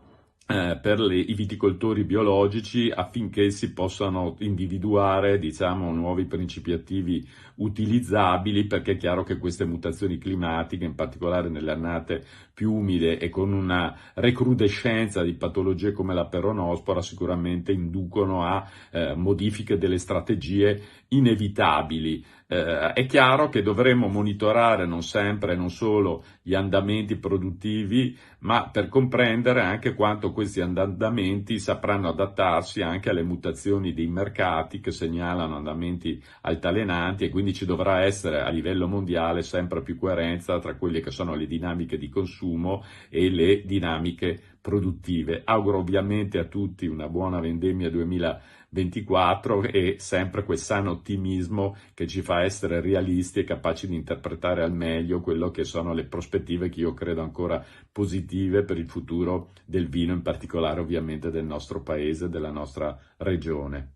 per i viticoltori biologici affinché si possano individuare, diciamo, nuovi principi attivi utilizzabili, perché è chiaro che queste mutazioni climatiche, in particolare nelle annate più umide e con una recrudescenza di patologie come la peronospora, sicuramente inducono a modifiche delle strategie inevitabili. È chiaro che dovremo monitorare non sempre e non solo gli andamenti produttivi, ma per comprendere anche quanto questi andamenti sapranno adattarsi anche alle mutazioni dei mercati che segnalano andamenti altalenanti, e quindi ci dovrà essere a livello mondiale sempre più coerenza tra quelle che sono le dinamiche di consumo e le dinamiche produttive. Auguro ovviamente a tutti una buona vendemmia 2024 e sempre quel sano ottimismo che ci fa essere realisti e capaci di interpretare al meglio quello che sono le prospettive che io credo ancora positive per il futuro del vino, in particolare ovviamente del nostro paese, della nostra regione.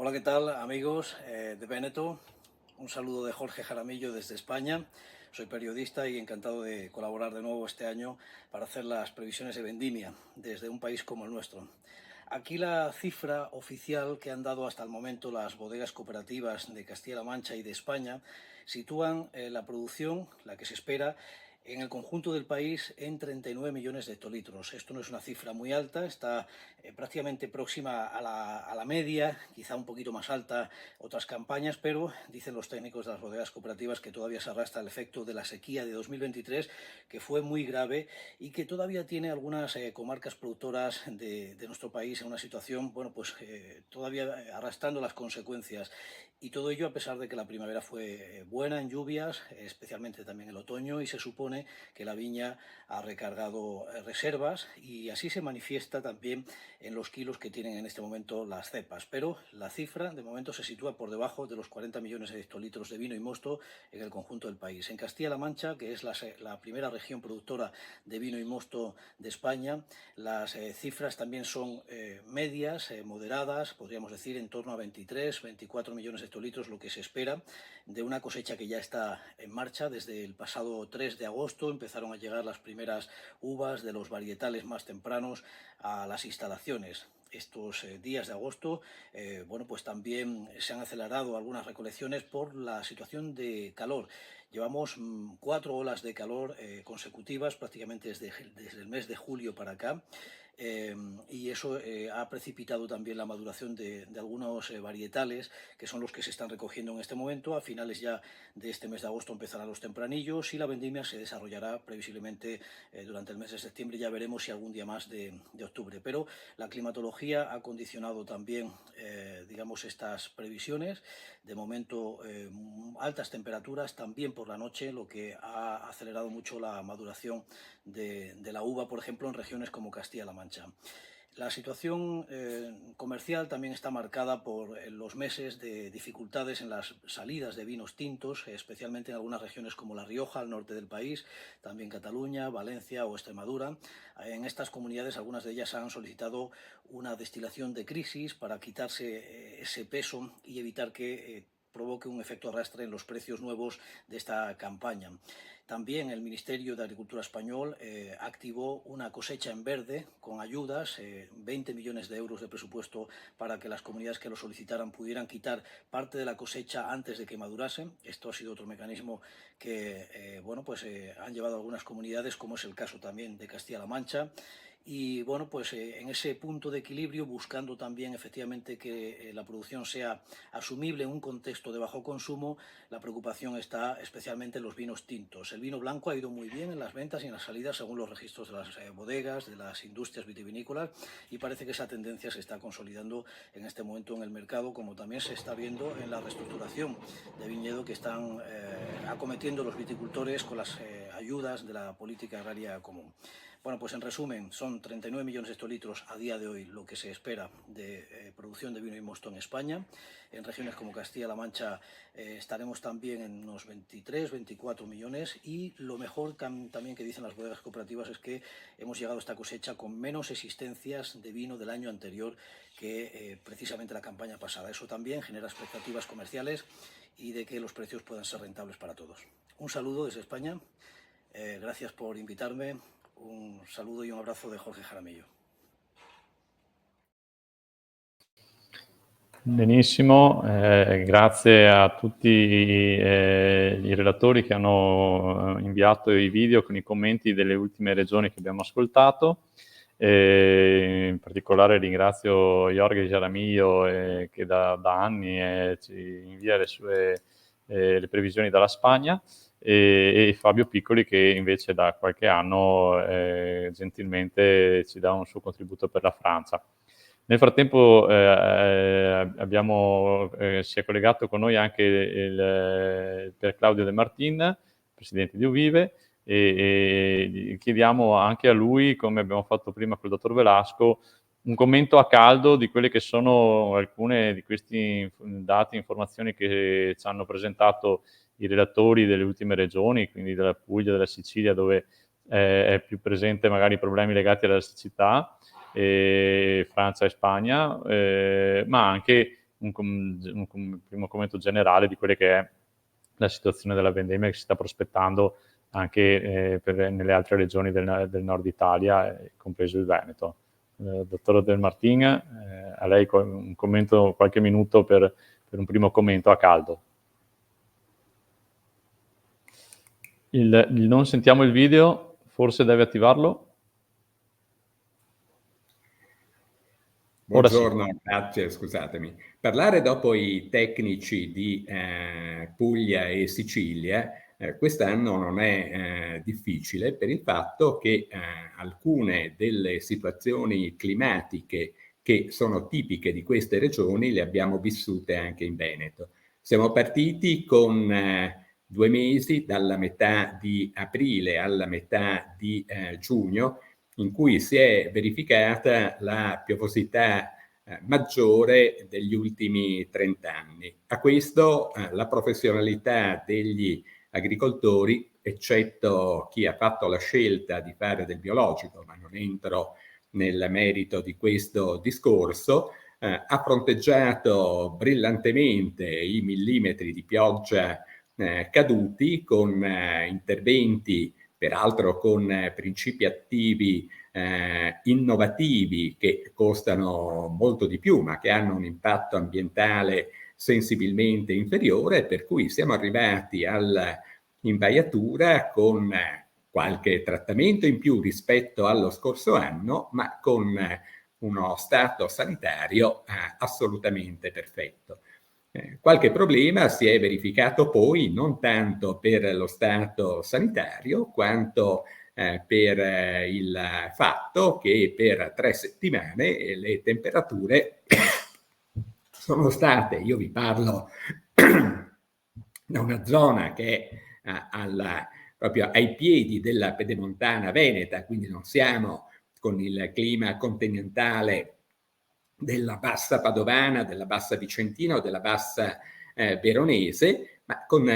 Hola, ¿qué tal, amigos de Veneto? Un saludo de Jorge Jaramillo desde España. Soy periodista y encantado de colaborar de nuevo este año para hacer las previsiones de vendimia desde un país como el nuestro. Aquí la cifra oficial que han dado hasta el momento las bodegas cooperativas de Castilla-La Mancha y de España sitúan la producción, la que se espera, en el conjunto del país en 39 millones de hectolitros. Esto no es una cifra muy alta, está prácticamente próxima a la media, quizá un poquito más alta otras campañas, pero dicen los técnicos de las bodegas cooperativas que todavía se arrastra el efecto de la sequía de 2023, que fue muy grave y que todavía tiene algunas comarcas productoras de nuestro país en una situación, bueno, pues todavía arrastrando las consecuencias. Y todo ello a pesar de que la primavera fue buena en lluvias, especialmente también el otoño, y se supone que la viña ha recargado reservas y así se manifiesta también en los kilos que tienen en este momento las cepas. Pero la cifra de momento se sitúa por debajo de los 40 millones de hectolitros de vino y mosto en el conjunto del país. En Castilla-La Mancha, que es la primera región productora de vino y mosto de España, las cifras también son medias, moderadas, podríamos decir en torno a 23, 24 millones de hectolitros, lo que se espera de una cosecha que ya está en marcha. Desde el pasado 3 de agosto empezaron a llegar las primeras uvas de los varietales más tempranos a las instalaciones. Estos días de agosto, bueno, pues también se han acelerado algunas recolecciones por la situación de calor. Llevamos 4 olas de calor consecutivas, prácticamente desde el mes de julio para acá. Y eso ha precipitado también la maduración de algunos varietales, que son los que se están recogiendo en este momento. A finales ya de este mes de agosto empezarán los tempranillos y la vendimia se desarrollará previsiblemente durante el mes de septiembre. Ya veremos si algún día más de octubre. Pero la climatología ha condicionado también, digamos, estas previsiones. De momento, altas temperaturas también por la noche, lo que ha acelerado mucho la maduración de la uva, por ejemplo, en regiones como Castilla-La Mancha. La situación comercial también está marcada por los meses de dificultades en las salidas de vinos tintos, especialmente en algunas regiones como La Rioja, al norte del país, también Cataluña, Valencia o Extremadura. En estas comunidades, algunas de ellas han solicitado una destilación de crisis para quitarse ese peso y evitar que provoque un efecto arrastre en los precios nuevos de esta campaña. También el Ministerio de Agricultura español activó una cosecha en verde con ayudas, 20 millones de euros de presupuesto para que las comunidades que lo solicitaran pudieran quitar parte de la cosecha antes de que madurase. Esto ha sido otro mecanismo que bueno, pues, han llevado algunas comunidades, como es el caso también de Castilla-La Mancha. Y bueno, pues en ese punto de equilibrio, buscando también efectivamente que la producción sea asumible en un contexto de bajo consumo, la preocupación está especialmente en los vinos tintos. El vino blanco ha ido muy bien en las ventas y en las salidas según los registros de las bodegas, de las industrias vitivinícolas, y parece que esa tendencia se está consolidando en este momento en el mercado, como también se está viendo en la reestructuración de viñedo que están acometiendo los viticultores con las ayudas de la política agraria común. Bueno, pues en resumen, son 39 millones de hectolitros a día de hoy lo que se espera de producción de vino y mosto en España. En regiones como Castilla-La Mancha estaremos también en unos 23, 24 millones y lo mejor también que dicen las bodegas cooperativas es que hemos llegado a esta cosecha con menos existencias de vino del año anterior que precisamente la campaña pasada. Eso también genera expectativas comerciales y de que los precios puedan ser rentables para todos. Un saludo desde España, gracias por invitarme. Un saludo y un abrazo de Jorge Jaramillo. Benissimo, grazie a tutti i relatori che hanno inviato i video con i commenti delle ultime regioni che abbiamo ascoltato. In particolare ringrazio Jorge Jaramillo che da anni ci invia le previsioni dalla Spagna e Fabio Piccoli che invece da qualche anno gentilmente ci dà un suo contributo per la Francia. Nel frattempo si è collegato con noi anche Pier Claudio De Martin, presidente di Uvive, e chiediamo anche a lui, come abbiamo fatto prima col dottor Velasco, un commento a caldo di quelle che sono alcune di questi dati, informazioni che ci hanno presentato i relatori delle ultime regioni, quindi della Puglia, della Sicilia, dove è più presente magari i problemi legati alla siccità, Francia e Spagna, ma anche un primo commento generale di quelle che è la situazione della vendemmia che si sta prospettando anche nelle altre regioni del nord Italia, compreso il Veneto. Dottor Del Martin, a lei un commento, qualche minuto per un primo commento a caldo. Non sentiamo il video, forse deve attivarlo. Buongiorno, sì. Grazie, scusatemi. Parlare dopo i tecnici di Puglia e Sicilia quest'anno non è difficile per il fatto che alcune delle situazioni climatiche che sono tipiche di queste regioni le abbiamo vissute anche in Veneto. Siamo partiti con 2 mesi, dalla metà di aprile alla metà di giugno, in cui si è verificata la piovosità maggiore degli ultimi 30 anni. A questo la professionalità degli agricoltori, eccetto chi ha fatto la scelta di fare del biologico, ma non entro nel merito di questo discorso, ha fronteggiato brillantemente i millimetri di pioggia caduti con interventi, peraltro con principi attivi innovativi che costano molto di più, ma che hanno un impatto ambientale sensibilmente inferiore, per cui siamo arrivati all'invaiatura con qualche trattamento in più rispetto allo scorso anno, ma con uno stato sanitario assolutamente perfetto. Qualche problema si è verificato poi non tanto per lo stato sanitario quanto per il fatto che per 3 settimane le temperature sono state, io vi parlo da una zona che è proprio ai piedi della pedemontana veneta, quindi non siamo con il clima continentale della bassa padovana, della bassa vicentina o della bassa veronese, ma con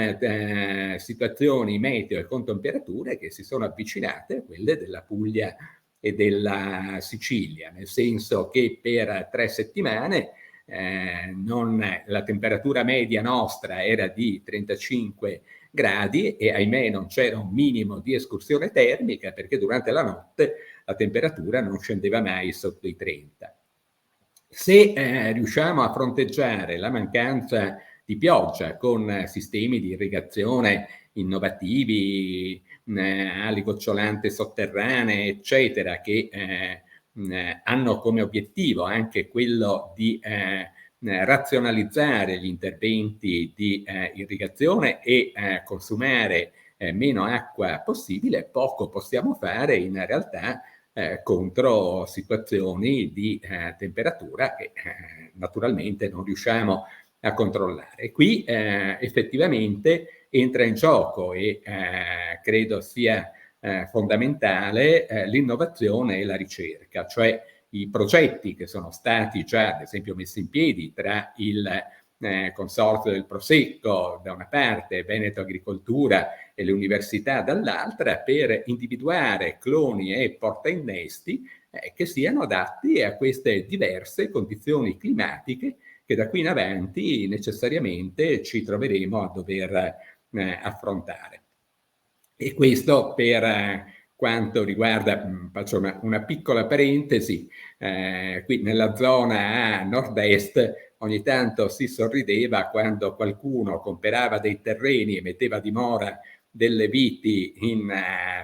situazioni meteo e con temperature che si sono avvicinate a quelle della Puglia e della Sicilia, nel senso che per 3 settimane la temperatura media nostra era di 35 gradi e ahimè non c'era un minimo di escursione termica perché durante la notte la temperatura non scendeva mai sotto i 30. Se riusciamo a fronteggiare la mancanza di pioggia con sistemi di irrigazione innovativi, ali gocciolante sotterranee, eccetera, che hanno come obiettivo anche quello di razionalizzare gli interventi di irrigazione e consumare meno acqua possibile, poco possiamo fare in realtà contro situazioni di temperatura che naturalmente non riusciamo a controllare. Qui effettivamente entra in gioco e credo sia fondamentale l'innovazione e la ricerca, cioè i progetti che sono stati già ad esempio messi in piedi tra il Consorzio del Prosecco da una parte, Veneto Agricoltura e le università dall'altra, per individuare cloni e portainnesti che siano adatti a queste diverse condizioni climatiche che da qui in avanti necessariamente ci troveremo a dover affrontare. E questo per quanto riguarda, faccio una piccola parentesi, qui nella zona a nord-est ogni tanto si sorrideva quando qualcuno comprava dei terreni e metteva a dimora delle viti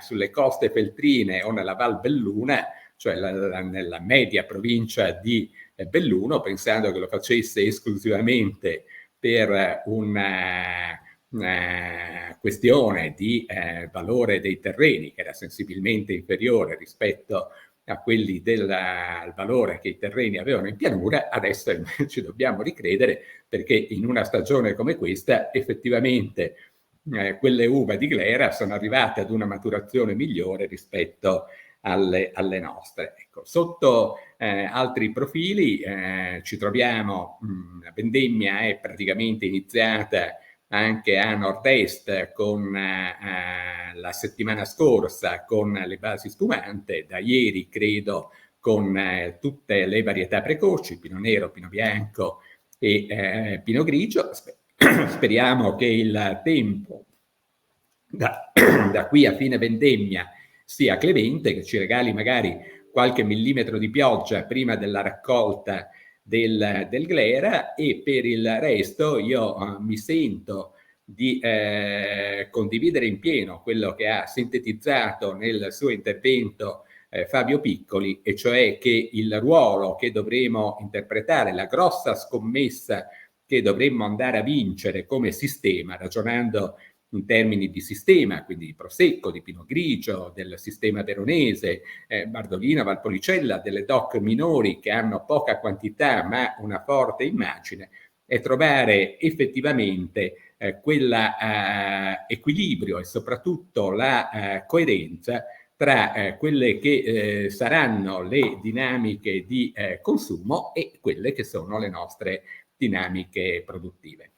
sulle coste feltrine o nella Val Belluna, cioè nella media provincia di Belluno, pensando che lo facesse esclusivamente per una questione di valore dei terreni che era sensibilmente inferiore rispetto a quelli del valore che i terreni avevano in pianura. Adesso invece dobbiamo ricredere, perché in una stagione come questa effettivamente quelle uve di glera sono arrivate ad una maturazione migliore rispetto alle nostre. Ecco, sotto altri profili ci troviamo, la vendemmia è praticamente iniziata anche a nord-est con la settimana scorsa con le basi spumante, da ieri credo con tutte le varietà precoci, Pino Nero, Pino Bianco e Pino Grigio. speriamo che il tempo da qui a fine vendemmia sia clemente, che ci regali magari qualche millimetro di pioggia prima della raccolta del glera, e per il resto io mi sento di condividere in pieno quello che ha sintetizzato nel suo intervento Fabio Piccoli, e cioè che il ruolo che dovremo interpretare, la grossa scommessa che dovremmo andare a vincere come sistema, ragionando in termini di sistema, quindi di Prosecco, di Pinot Grigio, del sistema veronese, Bardolino, Valpolicella, delle DOC minori che hanno poca quantità ma una forte immagine, è trovare effettivamente quell'equilibrio e soprattutto la coerenza tra quelle che saranno le dinamiche di consumo e quelle che sono le nostre dinamiche produttive.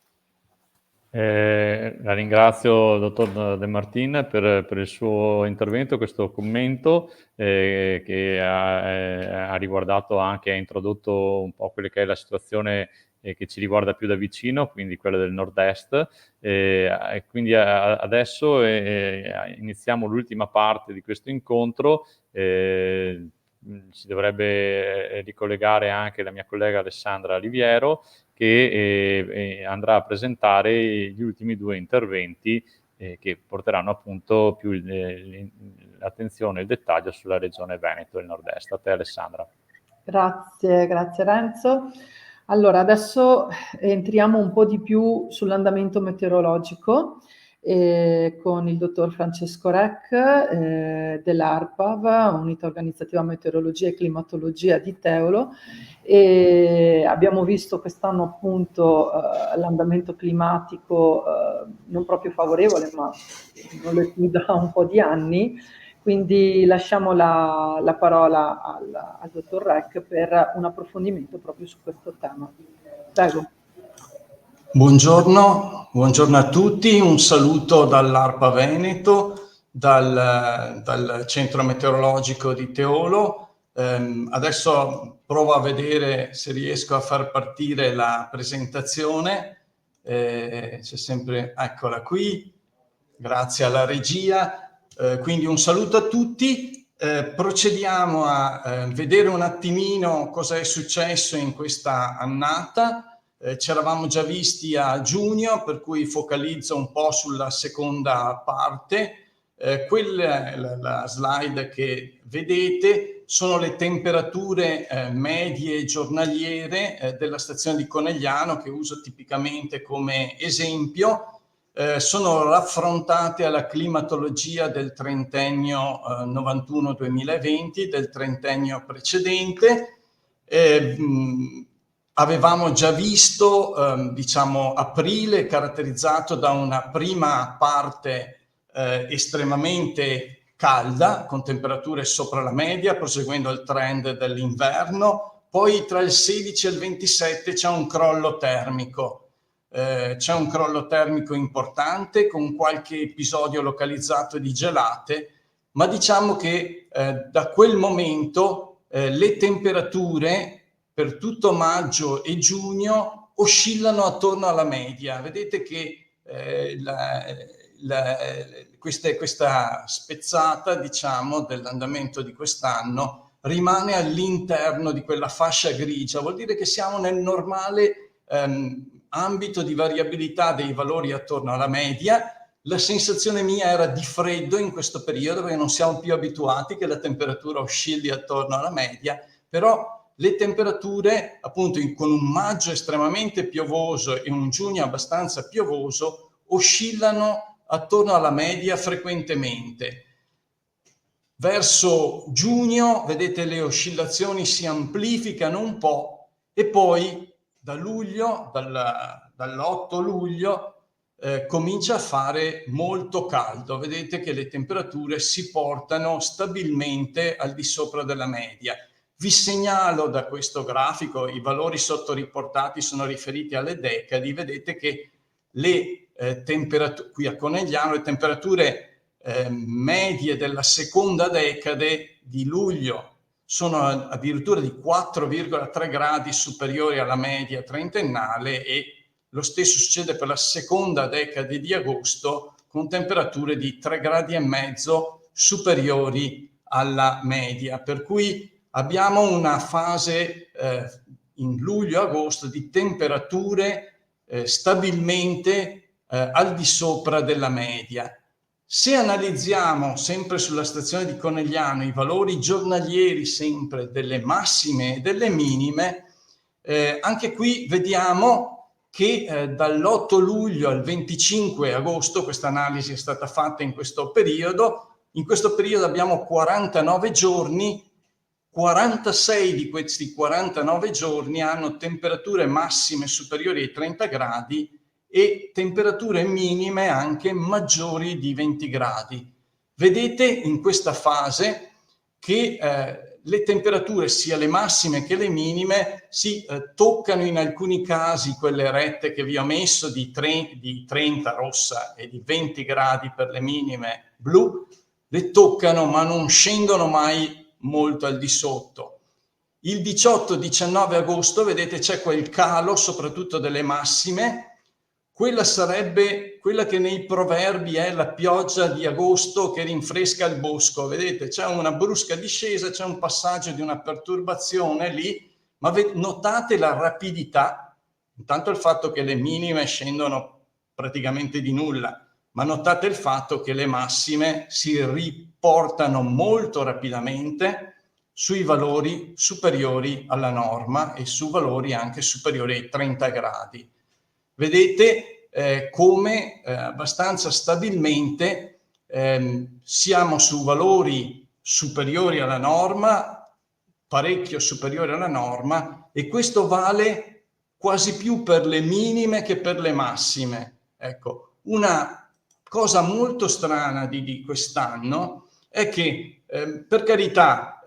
La ringrazio, dottor De Martin, per il suo intervento, questo commento che ha riguardato anche, ha introdotto un po' quella che è la situazione che ci riguarda più da vicino, quindi quella del nord-est. Quindi adesso iniziamo l'ultima parte di questo incontro. Si dovrebbe ricollegare anche la mia collega Alessandra Liviero, che andrà a presentare gli ultimi due interventi che porteranno appunto più l'attenzione e il dettaglio sulla regione Veneto e il nord-est. A te, Alessandra. Grazie Renzo. Allora, adesso entriamo un po' di più sull'andamento meteorologico con il dottor Francesco Rech dell'ARPAV, Unità Organizzativa Meteorologia e Climatologia di Teolo, e abbiamo visto quest'anno appunto l'andamento climatico non proprio favorevole, ma non lo è più da un po' di anni, quindi lasciamo la parola al dottor Rech per un approfondimento proprio su questo tema. Prego. Buongiorno a tutti, un saluto dall'ARPA Veneto, dal centro meteorologico di Teolo. Adesso provo a vedere se riesco a far partire la presentazione. C'è sempre, eccola qui, grazie alla regia. Quindi un saluto a tutti. Procediamo a vedere un attimino cosa è successo in questa annata. Ci eravamo già visti a giugno, per cui focalizzo un po' sulla seconda parte. La slide che vedete sono le temperature medie giornaliere della stazione di Conegliano, che uso tipicamente come esempio. Sono raffrontate alla climatologia del trentennio 91-2020, del trentennio precedente. Avevamo già visto, diciamo, aprile caratterizzato da una prima parte estremamente calda, con temperature sopra la media, proseguendo il trend dell'inverno. Poi tra il 16 e il 27 c'è un crollo termico. C'è un crollo termico importante con qualche episodio localizzato di gelate, ma diciamo che da quel momento le temperature per tutto maggio e giugno oscillano attorno alla media. Vedete che questa spezzata, diciamo, dell'andamento di quest'anno rimane all'interno di quella fascia grigia. Vuol dire che siamo nel normale ambito di variabilità dei valori attorno alla media. La sensazione mia era di freddo in questo periodo, perché non siamo più abituati che la temperatura oscilli attorno alla media, però le temperature, appunto, con un maggio estremamente piovoso e un giugno abbastanza piovoso, oscillano attorno alla media frequentemente. Verso giugno, vedete, le oscillazioni si amplificano un po', e poi da luglio, dall'8 luglio, comincia a fare molto caldo. Vedete che le temperature si portano stabilmente al di sopra della media. Vi segnalo da questo grafico, i valori sottoriportati sono riferiti alle decadi. Vedete che le temperature, qui a Conegliano, le temperature medie della seconda decade di luglio sono addirittura di 4,3 gradi superiori alla media trentennale, e lo stesso succede per la seconda decade di agosto, con temperature di 3,5 gradi superiori alla media, per cui abbiamo una fase in luglio-agosto di temperature stabilmente al di sopra della media. Se analizziamo sempre sulla stazione di Conegliano i valori giornalieri sempre delle massime e delle minime, anche qui vediamo che dall'8 luglio al 25 agosto, questa analisi è stata fatta in questo periodo abbiamo 49 giorni, 46 di questi 49 giorni hanno temperature massime superiori ai 30 gradi e temperature minime anche maggiori di 20 gradi. Vedete in questa fase che le temperature, sia le massime che le minime, si toccano in alcuni casi quelle rette che vi ho messo di 30 rossa e di 20 gradi per le minime blu, le toccano ma non scendono mai molto al di sotto. Il 18-19 agosto, vedete, c'è quel calo soprattutto delle massime. Quella sarebbe quella che nei proverbi è la pioggia di agosto che rinfresca il bosco. Vedete, c'è una brusca discesa, c'è un passaggio di una perturbazione lì, ma notate la rapidità. Intanto il fatto che le minime scendono praticamente di nulla, ma notate il fatto che le massime si riportano molto rapidamente sui valori superiori alla norma e su valori anche superiori ai 30 gradi. Vedete come abbastanza stabilmente siamo su valori superiori alla norma, parecchio superiori alla norma, e questo vale quasi più per le minime che per le massime. Ecco, una cosa molto strana di quest'anno è che, per carità,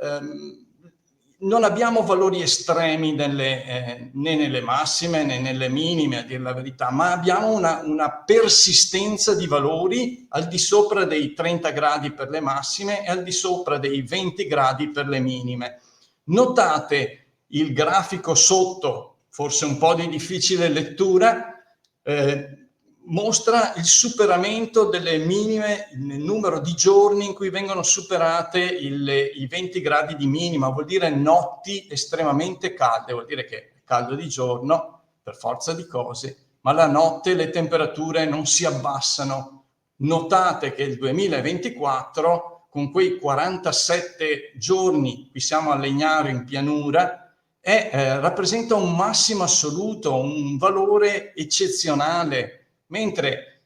non abbiamo valori estremi né nelle massime né nelle minime, a dire la verità, ma abbiamo una persistenza di valori al di sopra dei 30 gradi per le massime e al di sopra dei 20 gradi per le minime. Notate il grafico sotto, forse un po' di difficile lettura, mostra il superamento delle minime nel numero di giorni in cui vengono superate i 20 gradi di minima. Vuol dire notti estremamente calde, vuol dire che è caldo di giorno per forza di cose, ma la notte le temperature non si abbassano. Notate che il 2024, con quei 47 giorni, qui siamo a Legnaro in pianura, rappresenta un massimo assoluto, un valore eccezionale, mentre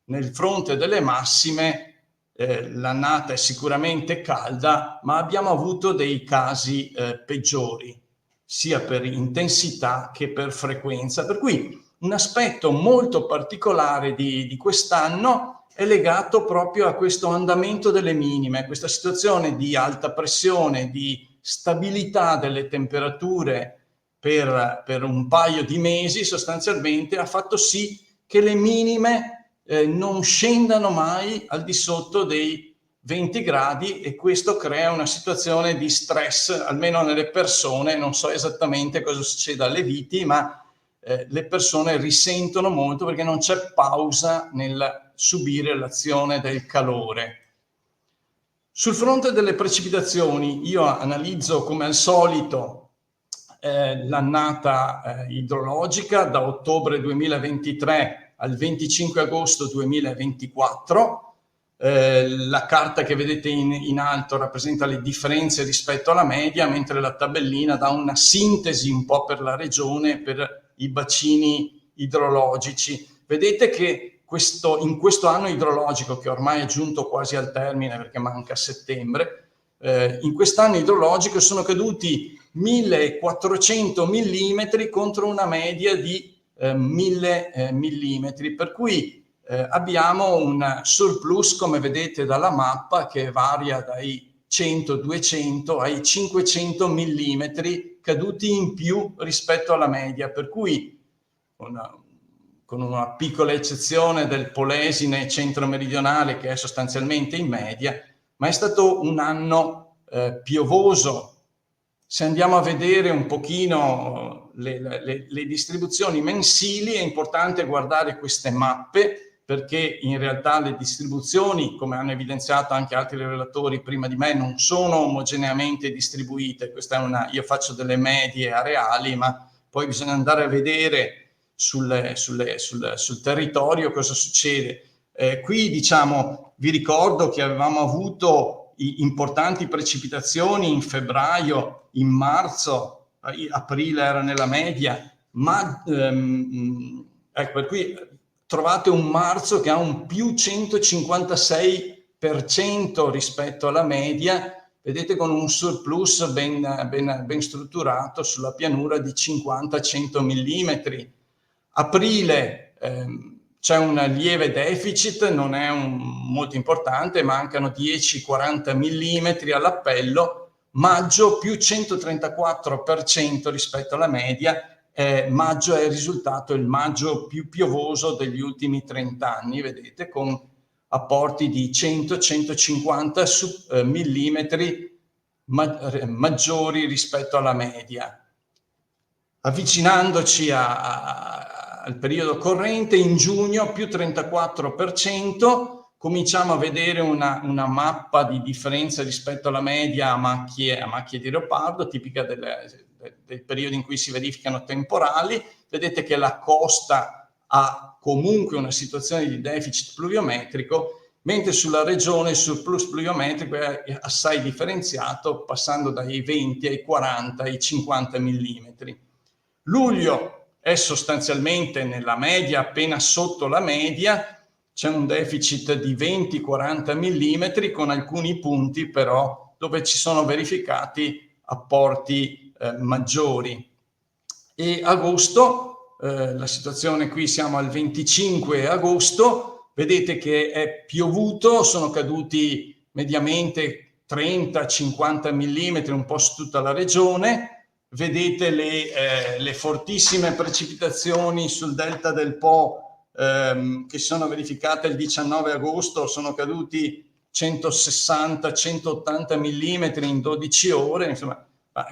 nel fronte delle massime l'annata è sicuramente calda, ma abbiamo avuto dei casi peggiori, sia per intensità che per frequenza. Per cui un aspetto molto particolare di quest'anno è legato proprio a questo andamento delle minime, questa situazione di alta pressione, di stabilità delle temperature per un paio di mesi sostanzialmente ha fatto sì che le minime non scendano mai al di sotto dei 20 gradi e questo crea una situazione di stress, almeno nelle persone. Non so esattamente cosa succede alle viti, ma le persone risentono molto perché non c'è pausa nel subire l'azione del calore. Sul fronte delle precipitazioni, io analizzo come al solito l'annata idrologica da ottobre 2023 al 25 agosto 2024. La carta che vedete in alto rappresenta le differenze rispetto alla media, mentre la tabellina dà una sintesi un po' per la regione, per i bacini idrologici. Vedete che in questo anno idrologico, che ormai è giunto quasi al termine perché manca settembre, in quest'anno idrologico sono caduti 1400 millimetri contro una media di 1000 millimetri, per cui abbiamo un surplus, come vedete dalla mappa, che varia dai 100-200 ai 500 millimetri caduti in più rispetto alla media, per cui con una piccola eccezione del Polesine centro-meridionale che è sostanzialmente in media, ma è stato un anno piovoso. Se andiamo a vedere un pochino le distribuzioni mensili, è importante guardare queste mappe, perché in realtà le distribuzioni, come hanno evidenziato anche altri relatori prima di me, non sono omogeneamente distribuite. Io faccio delle medie areali, ma poi bisogna andare a vedere sul territorio cosa succede. Qui diciamo, vi ricordo che avevamo avuto importanti precipitazioni in febbraio, in marzo, aprile era nella media, ma ecco, qui trovate un marzo che ha un più 156% rispetto alla media, vedete, con un surplus ben strutturato sulla pianura di 50-100 mm. Aprile c'è un lieve deficit, non è molto importante, mancano 10-40 mm all'appello. Maggio più 134% rispetto alla media. Maggio è risultato il maggio più piovoso degli ultimi 30 anni, vedete, con apporti di 100-150 mm maggiori rispetto alla media. Avvicinandoci al periodo corrente, in giugno più 34%, cominciamo a vedere una mappa di differenza rispetto alla media a macchie di leopardo, tipica del periodo in cui si verificano temporali. Vedete che la costa ha comunque una situazione di deficit pluviometrico, mentre sulla regione il surplus pluviometrico è assai differenziato, passando dai 20 ai 40 ai 50 mm. Luglio è sostanzialmente nella media, appena sotto la media, c'è un deficit di 20-40 mm, con alcuni punti però dove ci sono verificati apporti maggiori. E agosto, la situazione qui, siamo al 25 agosto, vedete che è piovuto, sono caduti mediamente 30-50 mm un po' su tutta la regione. Vedete le fortissime precipitazioni sul delta del Po che sono verificate il 19 agosto, sono caduti 160-180 mm in 12 ore, insomma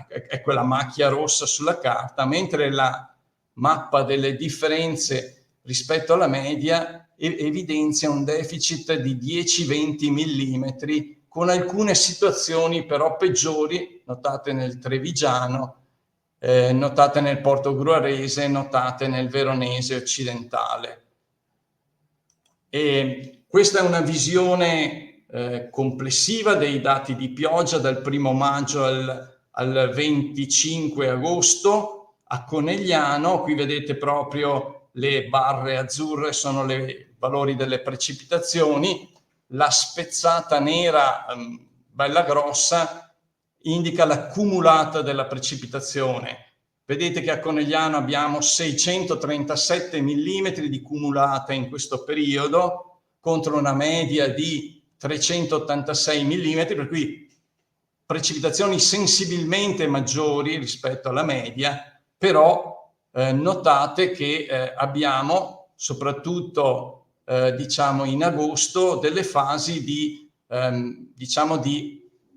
è quella macchia rossa sulla carta, mentre la mappa delle differenze rispetto alla media evidenzia un deficit di 10-20 mm, con alcune situazioni però peggiori, notate nel Trevigiano, notate nel Portogruarese, notate nel Veronese occidentale. E questa è una visione complessiva dei dati di pioggia dal 1 maggio al 25 agosto a Conegliano. Qui vedete proprio le barre azzurre, sono i valori delle precipitazioni. La spezzata nera, bella grossa, indica l'accumulata della precipitazione. Vedete che a Conegliano abbiamo 637 mm di cumulata in questo periodo, contro una media di 386 mm, per cui precipitazioni sensibilmente maggiori rispetto alla media, però notate che abbiamo, soprattutto diciamo in agosto, delle fasi di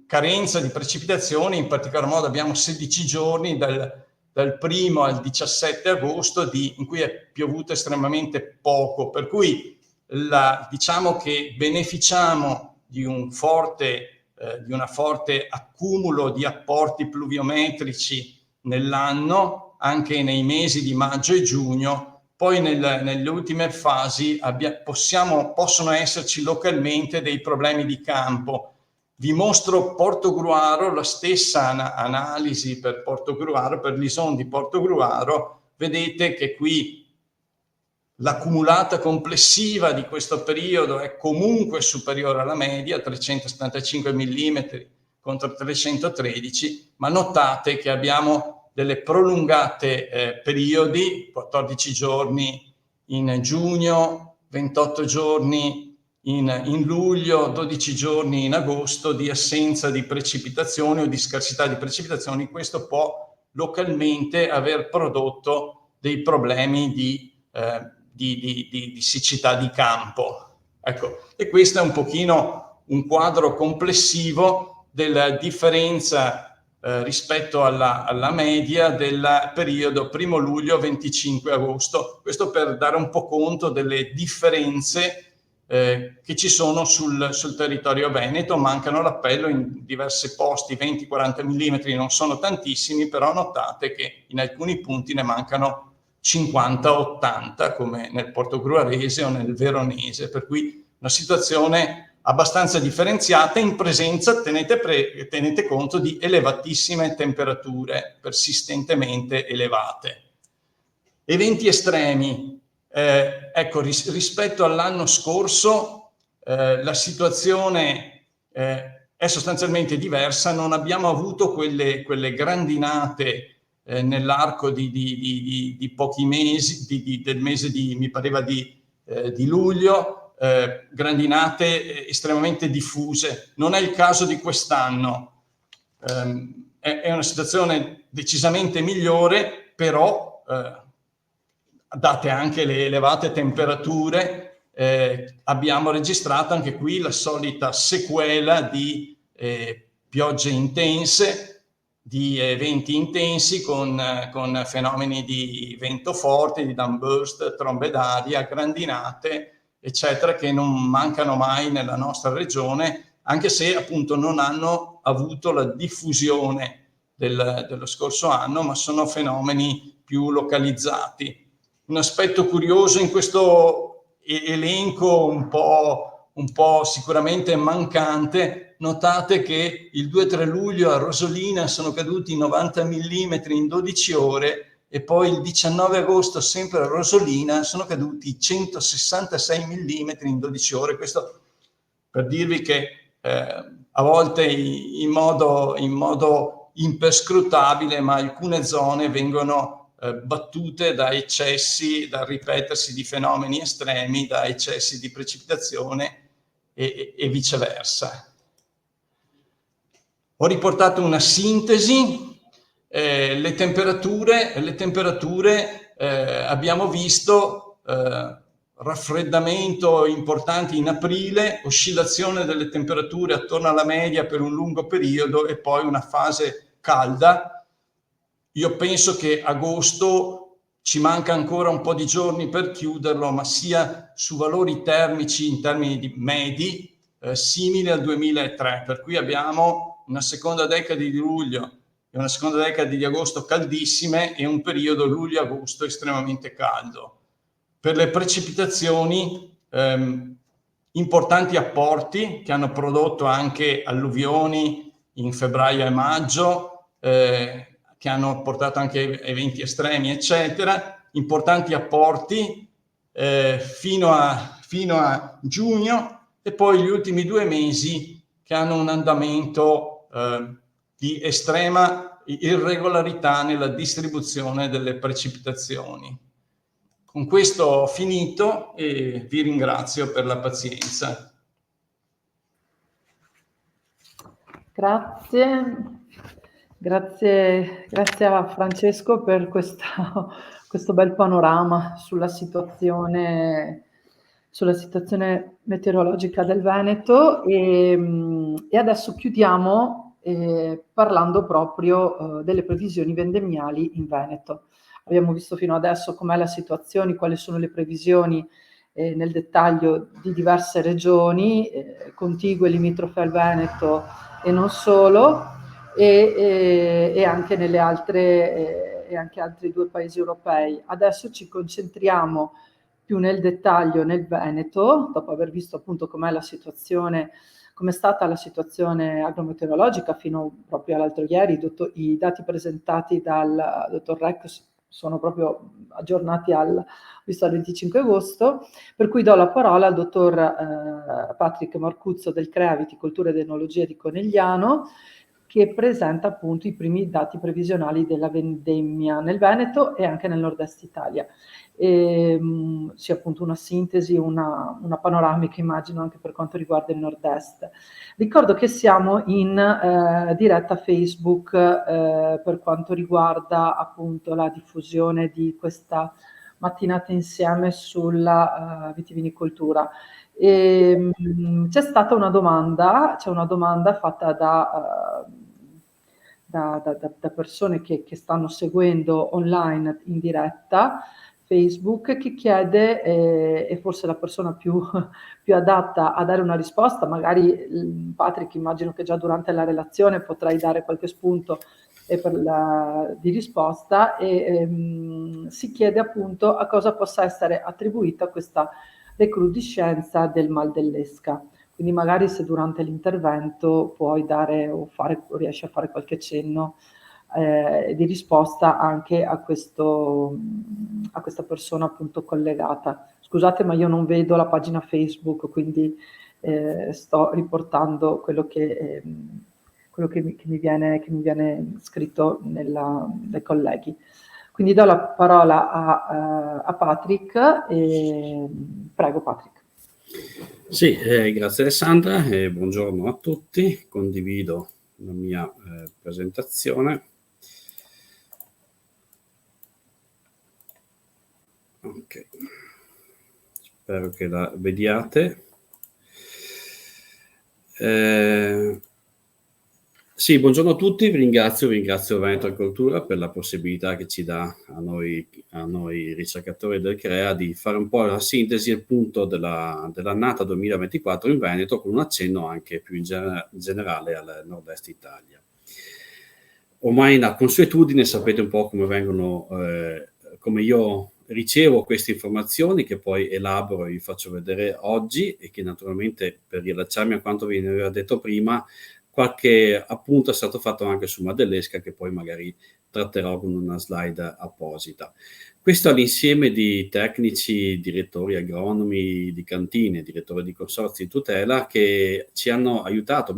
carenza di precipitazioni. In particolar modo abbiamo 16 giorni dal 1 al 17 agosto in cui è piovuto estremamente poco, per cui diciamo che beneficiamo di un forte accumulo di apporti pluviometrici nell'anno, anche nei mesi di maggio e giugno. Poi nelle ultime fasi possono esserci localmente dei problemi di campo. Vi mostro Portogruaro, la stessa analisi per Portogruaro, per l'Ison di Portogruaro. Vedete che qui l'accumulata complessiva di questo periodo è comunque superiore alla media, 375 mm contro 313, ma notate che abbiamo delle prolungate periodi, 14 giorni in giugno, 28 giorni in luglio, 12 giorni in agosto di assenza di precipitazioni o di scarsità di precipitazioni. Questo può localmente aver prodotto dei problemi di siccità di campo. Ecco, e questo è un pochino un quadro complessivo della differenza rispetto alla media del periodo 1 luglio-25 agosto. Questo per dare un po' conto delle differenze che ci sono sul territorio veneto. Mancano l'appello in diversi posti, 20-40 mm non sono tantissimi, però notate che in alcuni punti ne mancano 50-80, come nel portogruarese o nel veronese, per cui una situazione abbastanza differenziata. In presenza tenete conto di elevatissime temperature, persistentemente elevate. Eventi estremi. Ecco, rispetto all'anno scorso la situazione è sostanzialmente diversa. Non abbiamo avuto quelle grandinate nell'arco di pochi mesi, del mese mi pareva di luglio, grandinate estremamente diffuse. Non è il caso di quest'anno. È una situazione decisamente migliore, però date anche le elevate temperature, abbiamo registrato anche qui la solita sequela di piogge intense, di eventi intensi con fenomeni di vento forte, di downburst, trombe d'aria, grandinate, eccetera, che non mancano mai nella nostra regione, anche se appunto non hanno avuto la diffusione dello scorso anno, ma sono fenomeni più localizzati. Un aspetto curioso in questo elenco un po' sicuramente mancante: notate che il 2-3 luglio a Rosolina sono caduti 90 mm in 12 ore e poi il 19 agosto sempre a Rosolina sono caduti 166 mm in 12 ore. Questo per dirvi che a volte in modo imperscrutabile, ma alcune zone vengono battute da eccessi, dal ripetersi di fenomeni estremi, da eccessi di precipitazione e viceversa. Ho riportato una sintesi. Le temperature abbiamo visto raffreddamento importante in aprile, oscillazione delle temperature attorno alla media per un lungo periodo e poi una fase calda. Io penso che agosto ci manca ancora un po' di giorni per chiuderlo, ma sia su valori termici in termini di medi simili al 2003, per cui abbiamo una seconda decade di luglio e una seconda decade di agosto caldissime e un periodo luglio-agosto estremamente caldo. Per le precipitazioni, importanti apporti che hanno prodotto anche alluvioni in febbraio e maggio, che hanno portato anche eventi estremi, eccetera. Importanti apporti fino a giugno, e poi gli ultimi 2 mesi che hanno un andamento di estrema irregolarità nella distribuzione delle precipitazioni. Con questo ho finito e vi ringrazio per la pazienza. Grazie a Francesco per questo bel panorama sulla situazione meteorologica del Veneto, e adesso chiudiamo parlando proprio delle previsioni vendemmiali in Veneto. Abbiamo visto fino adesso com'è la situazione, quali sono le previsioni nel dettaglio di diverse regioni contigue, limitrofe al Veneto e non solo, e anche nelle altre e anche altri 2 paesi europei. Adesso ci concentriamo più nel dettaglio nel Veneto, dopo aver visto appunto com'è stata la situazione agrometeorologica fino proprio all'altro ieri. I dati presentati dal dottor Rex sono proprio aggiornati al 25 agosto, per cui do la parola al dottor Patrick Marcuzzo del CREA Viticoltura ed Enologia di Conegliano, che presenta appunto i primi dati previsionali della vendemmia nel Veneto e anche nel nord-est Italia. Sia appunto una sintesi, una panoramica, immagino, anche per quanto riguarda il nord-est. Ricordo che siamo in diretta Facebook per quanto riguarda appunto la diffusione di questa mattinata insieme sulla vitivinicoltura. C'è una domanda fatta da persone che stanno seguendo online in diretta Facebook, che chiede, e forse la persona più adatta a dare una risposta, magari Patrick, immagino che già durante la relazione potrai dare qualche spunto di risposta, e si chiede appunto a cosa possa essere attribuita questa recrudescenza del mal dell'esca. Quindi magari se durante l'intervento puoi dare o riesci a fare qualche cenno di risposta anche a questa persona appunto collegata. Scusate, ma io non vedo la pagina Facebook, quindi sto riportando quello che mi viene scritto dai colleghi. Quindi do la parola a Patrick. Prego, Patrick. Sì, grazie Alessandra e buongiorno a tutti. Condivido la mia presentazione. Ok, spero che la vediate. Sì, buongiorno a tutti, ringrazio Veneto Agricoltura per la possibilità che ci dà a noi ricercatori del CREA di fare un po' la sintesi e il punto dell'annata 2024 in Veneto, con un accenno anche più in generale al nord-est Italia. Ormai la consuetudine, sapete un po' come vengono, come io ricevo queste informazioni che poi elaboro e vi faccio vedere oggi, e che naturalmente, per riallacciarmi a quanto vi aveva detto prima, qualche appunto è stato fatto anche su Madellesca, che poi magari tratterò con una slide apposita. Questo è l'insieme di tecnici, direttori agronomi di cantine, direttori di consorzi di tutela, che mi hanno aiutato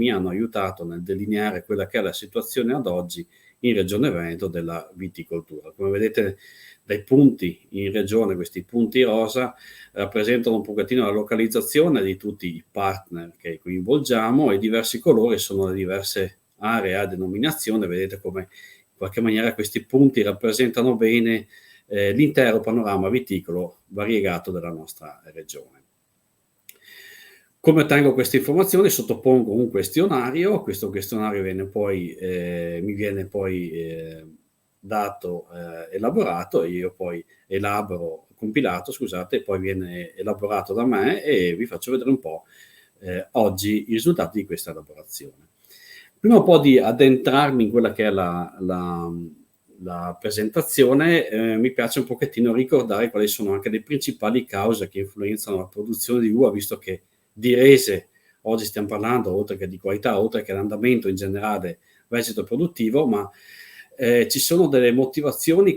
nel delineare quella che è la situazione ad oggi in Regione Veneto della viticoltura. Come vedete dai punti in regione, questi punti rosa rappresentano un pochettino la localizzazione di tutti i partner che coinvolgiamo, e diversi colori sono le diverse aree a denominazione. Vedete come in qualche maniera questi punti rappresentano bene l'intero panorama viticolo variegato della nostra regione. Come ottengo queste informazioni? Sottopongo un questionario. Questo questionario mi viene poi dato, elaborato, e io poi compilato, scusate, e poi viene elaborato da me, e vi faccio vedere un po' oggi i risultati di questa elaborazione. Prima un po' di addentrarmi in quella che è la presentazione, mi piace un pochettino ricordare quali sono anche le principali cause che influenzano la produzione di uva, visto che di rese oggi stiamo parlando, oltre che di qualità, oltre che l'andamento in generale vegeto produttivo, ma ci sono delle motivazioni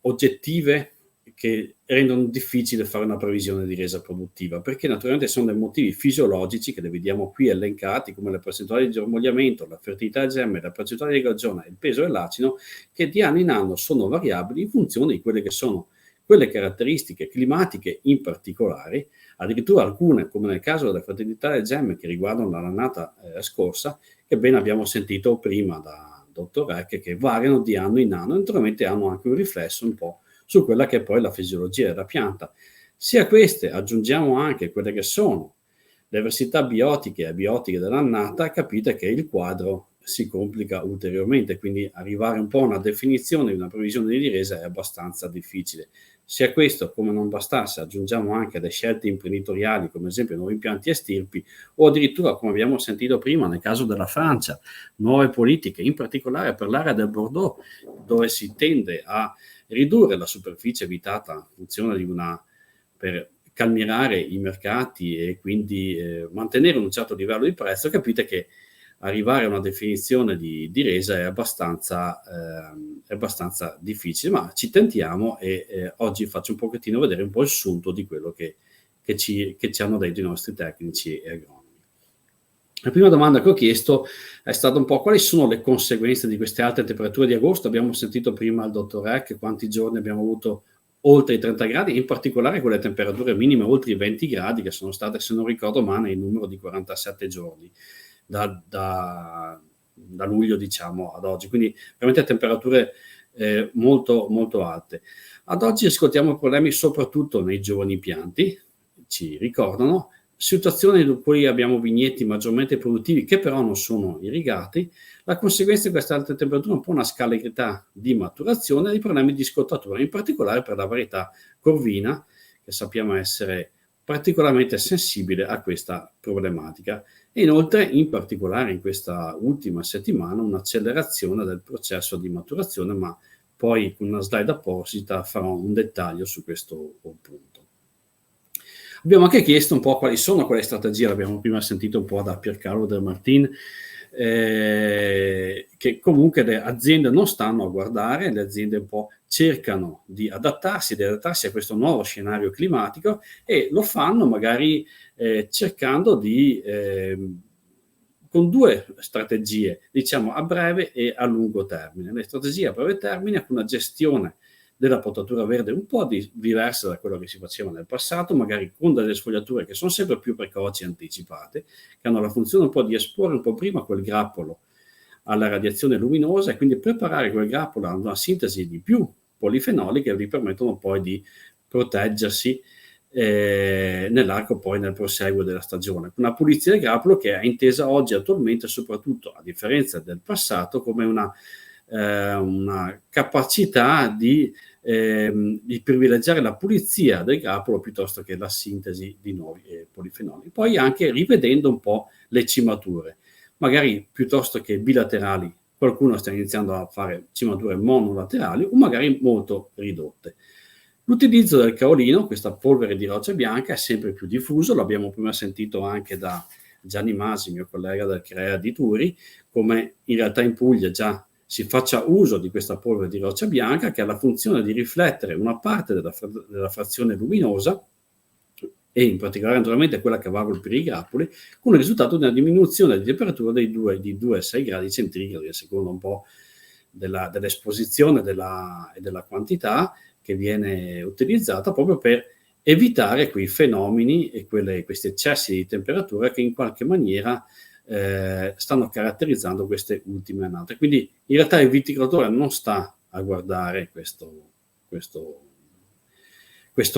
oggettive che rendono difficile fare una previsione di resa produttiva, perché naturalmente sono dei motivi fisiologici che li vediamo qui elencati, come la percentuale di germogliamento, la fertilità del gemme, la percentuale di gagione, il peso dell'acino, che di anno in anno sono variabili in funzione di quelle che sono quelle caratteristiche climatiche in particolare, addirittura alcune, come nel caso della fertilità del gemme, che riguardano l'annata scorsa, che ben abbiamo sentito prima da dottor Reck, che variano di anno in anno e naturalmente hanno anche un riflesso un po' su quella che è poi la fisiologia della pianta. Se a queste aggiungiamo anche quelle che sono le diversità biotiche e abiotiche dell'annata, capite che il quadro si complica ulteriormente, quindi arrivare un po' a una definizione di una previsione di resa è abbastanza difficile. Se a questo, come non bastasse, aggiungiamo anche le scelte imprenditoriali, come ad esempio nuovi impianti e stirpi, o addirittura, come abbiamo sentito prima nel caso della Francia, nuove politiche, in particolare per l'area del Bordeaux, dove si tende a ridurre la superficie abitata in funzione per calmierare i mercati e quindi mantenere un certo livello di prezzo, capite che arrivare a una definizione di resa è abbastanza difficile, ma ci tentiamo, e oggi faccio un pochettino vedere un po' il sunto di quello che ci hanno detto i nostri tecnici e agronomi. La prima domanda che ho chiesto è stata un po' quali sono le conseguenze di queste alte temperature di agosto. Abbiamo sentito prima il dottor Reck quanti giorni abbiamo avuto oltre i 30 gradi, in particolare quelle temperature minime oltre i 20 gradi, che sono state, se non ricordo male, il numero di 47 giorni da luglio, diciamo, ad oggi, quindi veramente temperature molto molto alte. Ad oggi riscontriamo problemi soprattutto nei giovani pianti, ci ricordano, situazioni in cui abbiamo vigneti maggiormente produttivi che però non sono irrigati, la conseguenza di questa alta temperatura è un po' una scalarità di maturazione e di problemi di scottatura, in particolare per la varietà corvina, che sappiamo essere particolarmente sensibile a questa problematica. E inoltre, in particolare in questa ultima settimana, un'accelerazione del processo di maturazione, ma poi con una slide apposita farò un dettaglio su questo punto. Abbiamo anche chiesto un po' quali sono quelle strategie, l'abbiamo prima sentito un po' da Piercarlo Del Martin, che comunque le aziende non stanno a guardare, le aziende un po' cercano di adattarsi a questo nuovo scenario climatico e lo fanno magari cercando di, con due strategie, diciamo a breve e a lungo termine. Le strategie a breve termine con una gestione della potatura verde un po' diversa da quello che si faceva nel passato, magari con delle sfogliature che sono sempre più precoci e anticipate, che hanno la funzione un po' di esporre un po' prima quel grappolo alla radiazione luminosa e quindi preparare quel grappolo a una sintesi di più polifenoli che vi permettono poi di proteggersi nell'arco poi nel proseguo della stagione. Una pulizia del grappolo che è intesa oggi attualmente soprattutto, a differenza del passato, come una capacità di privilegiare la pulizia del grappolo piuttosto che la sintesi di nuovi polifenoli. Poi anche rivedendo un po' le cimature, magari piuttosto che bilaterali, qualcuno sta iniziando a fare cimature monolaterali o magari molto ridotte. L'utilizzo del caolino, questa polvere di roccia bianca, è sempre più diffuso, l'abbiamo prima sentito anche da Gianni Masi, mio collega del CREA di Turi, come in realtà in Puglia già si faccia uso di questa polvere di roccia bianca che ha la funzione di riflettere una parte della frazione luminosa e in particolare naturalmente quella che va a colpire i grappoli, con il risultato di una diminuzione di temperatura di 2 a 6 gradi centigradi, a seconda un po' dell'esposizione e della quantità che viene utilizzata, proprio per evitare quei fenomeni e questi eccessi di temperatura che in qualche maniera stanno caratterizzando queste ultime annate. Quindi in realtà il viticoltore non sta a guardare questo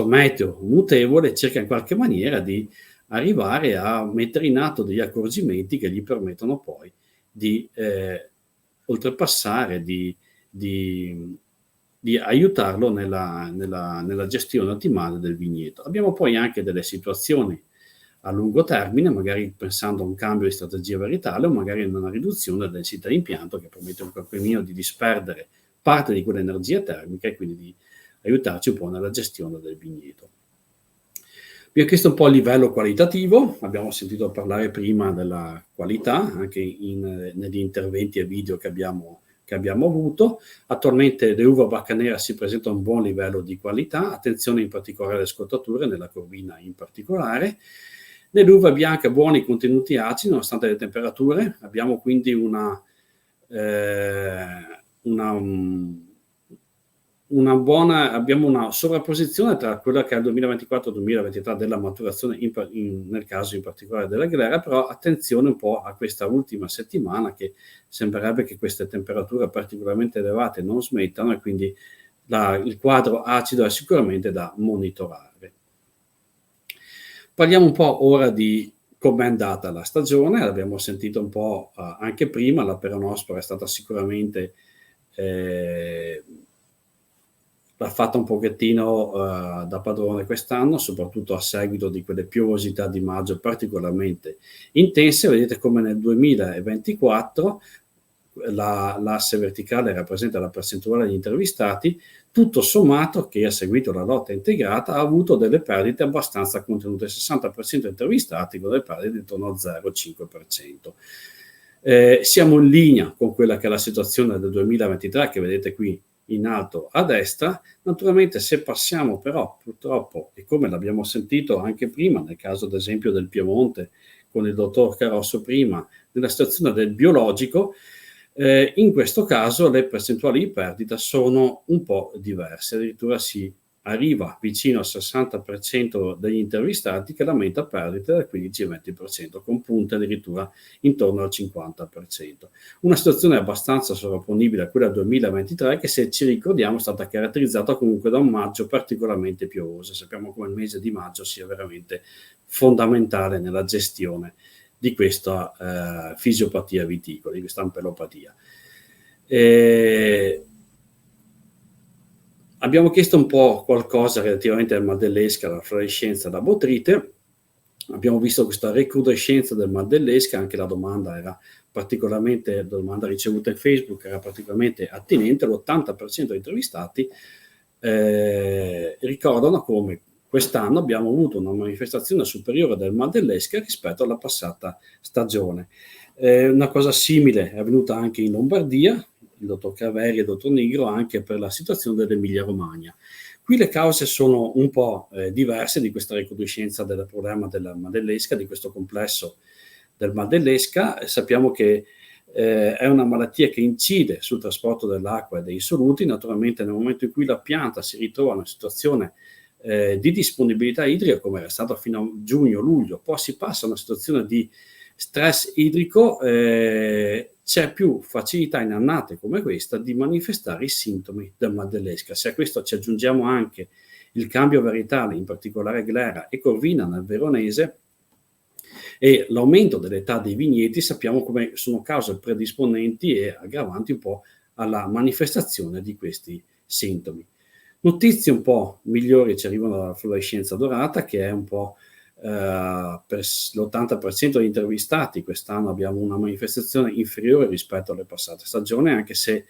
meteo mutevole, cerca in qualche maniera di arrivare a mettere in atto degli accorgimenti che gli permettono poi di oltrepassare, di aiutarlo nella gestione ottimale del vigneto. Abbiamo poi anche delle situazioni a lungo termine, magari pensando a un cambio di strategia varietale o magari a una riduzione della densità di impianto che permette un pochino di disperdere parte di quell'energia termica e quindi di aiutarci un po' nella gestione del vigneto. Abbiamo chiesto un po' il livello qualitativo, abbiamo sentito parlare prima della qualità anche negli interventi e video che abbiamo avuto. Attualmente le uva bacca nera si presenta a un buon livello di qualità, attenzione in particolare alle scottature, nella corvina in particolare. Nell'uva bianca buoni contenuti acidi nonostante le temperature, abbiamo quindi una sovrapposizione tra quella che è il 2024-2023 della maturazione nel caso in particolare della glera, però attenzione un po' a questa ultima settimana che sembrerebbe che queste temperature particolarmente elevate non smettano e quindi il quadro acido è sicuramente da monitorare. Parliamo un po' ora di come è andata la stagione, l'abbiamo sentito un po' anche prima, la peronospora è stata sicuramente l'ha fatta un pochettino da padrone quest'anno, soprattutto a seguito di quelle piovosità di maggio particolarmente intense. Vedete come nel 2024 l'asse verticale rappresenta la percentuale degli intervistati, tutto sommato che ha seguito la lotta integrata ha avuto delle perdite abbastanza contenute, 60% intervistati con delle perdite intorno al 0,5%. Siamo in linea con quella che è la situazione del 2023 che vedete qui in alto a destra. Naturalmente se passiamo però purtroppo, e come l'abbiamo sentito anche prima nel caso ad esempio del Piemonte con il dottor Carosso prima, nella situazione del biologico, in questo caso le percentuali di perdita sono un po' diverse, addirittura si arriva vicino al 60% degli intervistati che lamenta perdite del 15-20%, con punte addirittura intorno al 50%. Una situazione abbastanza sovrapponibile a quella del 2023 che, se ci ricordiamo, è stata caratterizzata comunque da un maggio particolarmente piovoso. Sappiamo come il mese di maggio sia veramente fondamentale nella gestione di questa fisiopatia viticola, di questa ampelopatia. Abbiamo chiesto un po' qualcosa relativamente al mal dell'esca, alla fluorescenza e alla botrite. Abbiamo visto questa recrudescenza del mal dell'esca, anche la domanda ricevuta in Facebook era particolarmente attinente. L'80% dei intervistati ricordano come quest'anno abbiamo avuto una manifestazione superiore del mal dell'esca rispetto alla passata stagione. Una cosa simile è avvenuta anche in Lombardia, il dottor Craveri e il dottor Nigro, anche per la situazione dell'Emilia Romagna. Qui le cause sono un po' diverse di questa recrudescenza del problema del mal dell'esca, di questo complesso del mal dell'esca. Sappiamo che è una malattia che incide sul trasporto dell'acqua e dei soluti. Naturalmente nel momento in cui la pianta si ritrova in una situazione di disponibilità idrica, come era stato fino a giugno-luglio, poi si passa a una situazione di stress idrico, c'è più facilità in annate come questa di manifestare i sintomi del mal dell'esca. Se a questo ci aggiungiamo anche il cambio varietale, in particolare glera e corvina nel veronese, e l'aumento dell'età dei vigneti, sappiamo come sono cause predisponenti e aggravanti un po' alla manifestazione di questi sintomi. Notizie un po' migliori ci arrivano dalla fluorescenza dorata, che è un po' per l'80% degli intervistati. Quest'anno abbiamo una manifestazione inferiore rispetto alle passate stagioni, anche se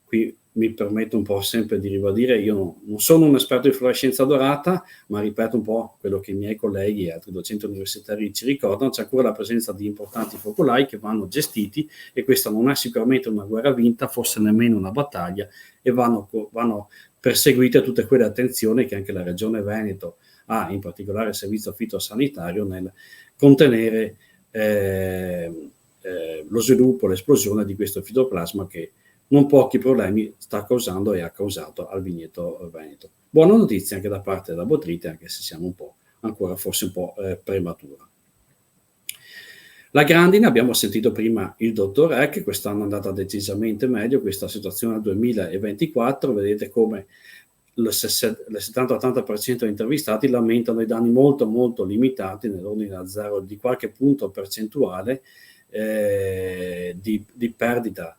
qui mi permetto un po' sempre di ribadire, io non sono un esperto di fluorescenza dorata, ma ripeto un po' quello che i miei colleghi e altri docenti universitari ci ricordano: c'è ancora la presenza di importanti focolai che vanno gestiti, e questa non è sicuramente una guerra vinta, forse nemmeno una battaglia, e vanno perseguite tutte quelle attenzioni che anche la Regione Veneto ha, in particolare il servizio fitosanitario, nel contenere lo sviluppo, l'esplosione di questo fitoplasma che non pochi problemi sta causando e ha causato al vigneto veneto. Buona notizia anche da parte della botrite, anche se siamo un po' ancora forse un po' prematura. La grandine, abbiamo sentito prima il dottor Eck, quest'anno è andata decisamente meglio questa situazione al 2024, vedete come il 70-80% degli intervistati lamentano i danni molto molto limitati, nell'ordine da zero di qualche punto percentuale di perdita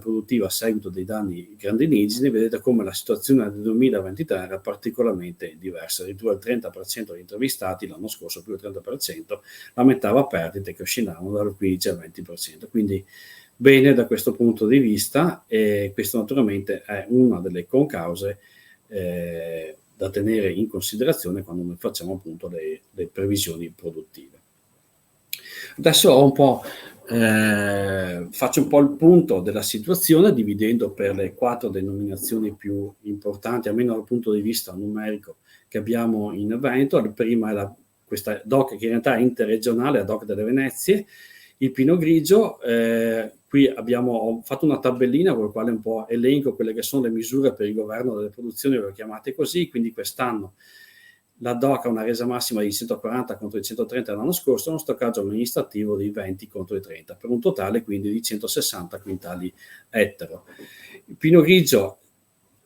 produttiva a seguito dei danni grandinigeni. Vedete come la situazione del 2023 era particolarmente diversa. Addirittura il 30% degli intervistati l'anno scorso, più del 30%, lamentava perdite che oscillavano dal 15 al 20%. Quindi bene da questo punto di vista, e questo naturalmente è una delle concause da tenere in considerazione quando noi facciamo appunto le previsioni produttive. Adesso faccio un po' il punto della situazione, dividendo per le 4 denominazioni più importanti, almeno dal punto di vista numerico, che abbiamo in Veneto. La prima è questa DOC, che in realtà è interregionale, la DOC delle Venezie, il Pinot Grigio. Qui ho fatto una tabellina con la quale un po' elenco quelle che sono le misure per il governo delle produzioni, le ho chiamate così. Quindi quest'anno la DOC ha una resa massima di 140 contro i 130 l'anno scorso, uno stoccaggio amministrativo di 20 contro i 30, per un totale quindi di 160 quintali ettaro. Il Pinot Grigio,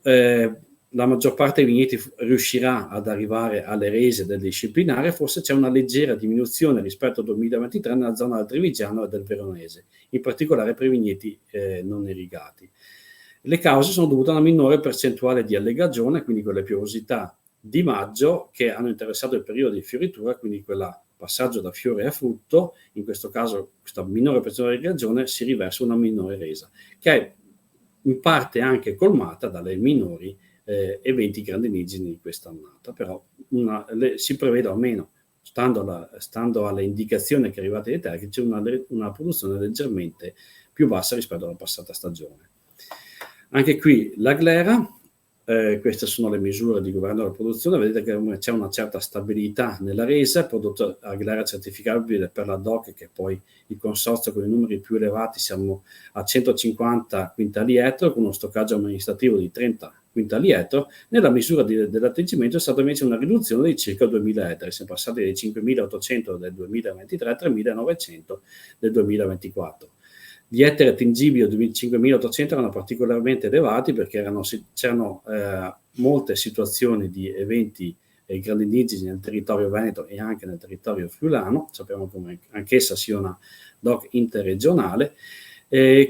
la maggior parte dei vigneti riuscirà ad arrivare alle rese del disciplinare, forse c'è una leggera diminuzione rispetto al 2023 nella zona del Trevigiano e del Veronese, in particolare per i vigneti non irrigati. Le cause sono dovute a una minore percentuale di allegagione, quindi quelle piovosità di maggio che hanno interessato il periodo di fioritura, quindi quella passaggio da fiore a frutto. In questo caso questa minore percentuale di allegagione si riversa una minore resa, che è in parte anche colmata dalle minori eventi grandinigeni di quest'annata, però si prevede, almeno stando alle indicazioni che arrivate dai tecnici, una produzione leggermente più bassa rispetto alla passata stagione. Anche qui la glera, queste sono le misure di governo della produzione. Vedete che c'è una certa stabilità nella resa, prodotto a glera certificabile per la DOC, che poi il consorzio con i numeri più elevati, siamo a 150 quintali ettaro, con uno stoccaggio amministrativo di 30 quintali ettaro. Nella misura dell'atteggiamento è stata invece una riduzione di circa 2.000 ettari, siamo passati dai 5.800 del 2023 a 3.900 del 2024. Gli ettari attingibili del 5.800 erano particolarmente elevati perché c'erano molte situazioni di eventi grandinizzi nel territorio veneto e anche nel territorio friulano. Sappiamo come anch'essa sia una DOC interregionale,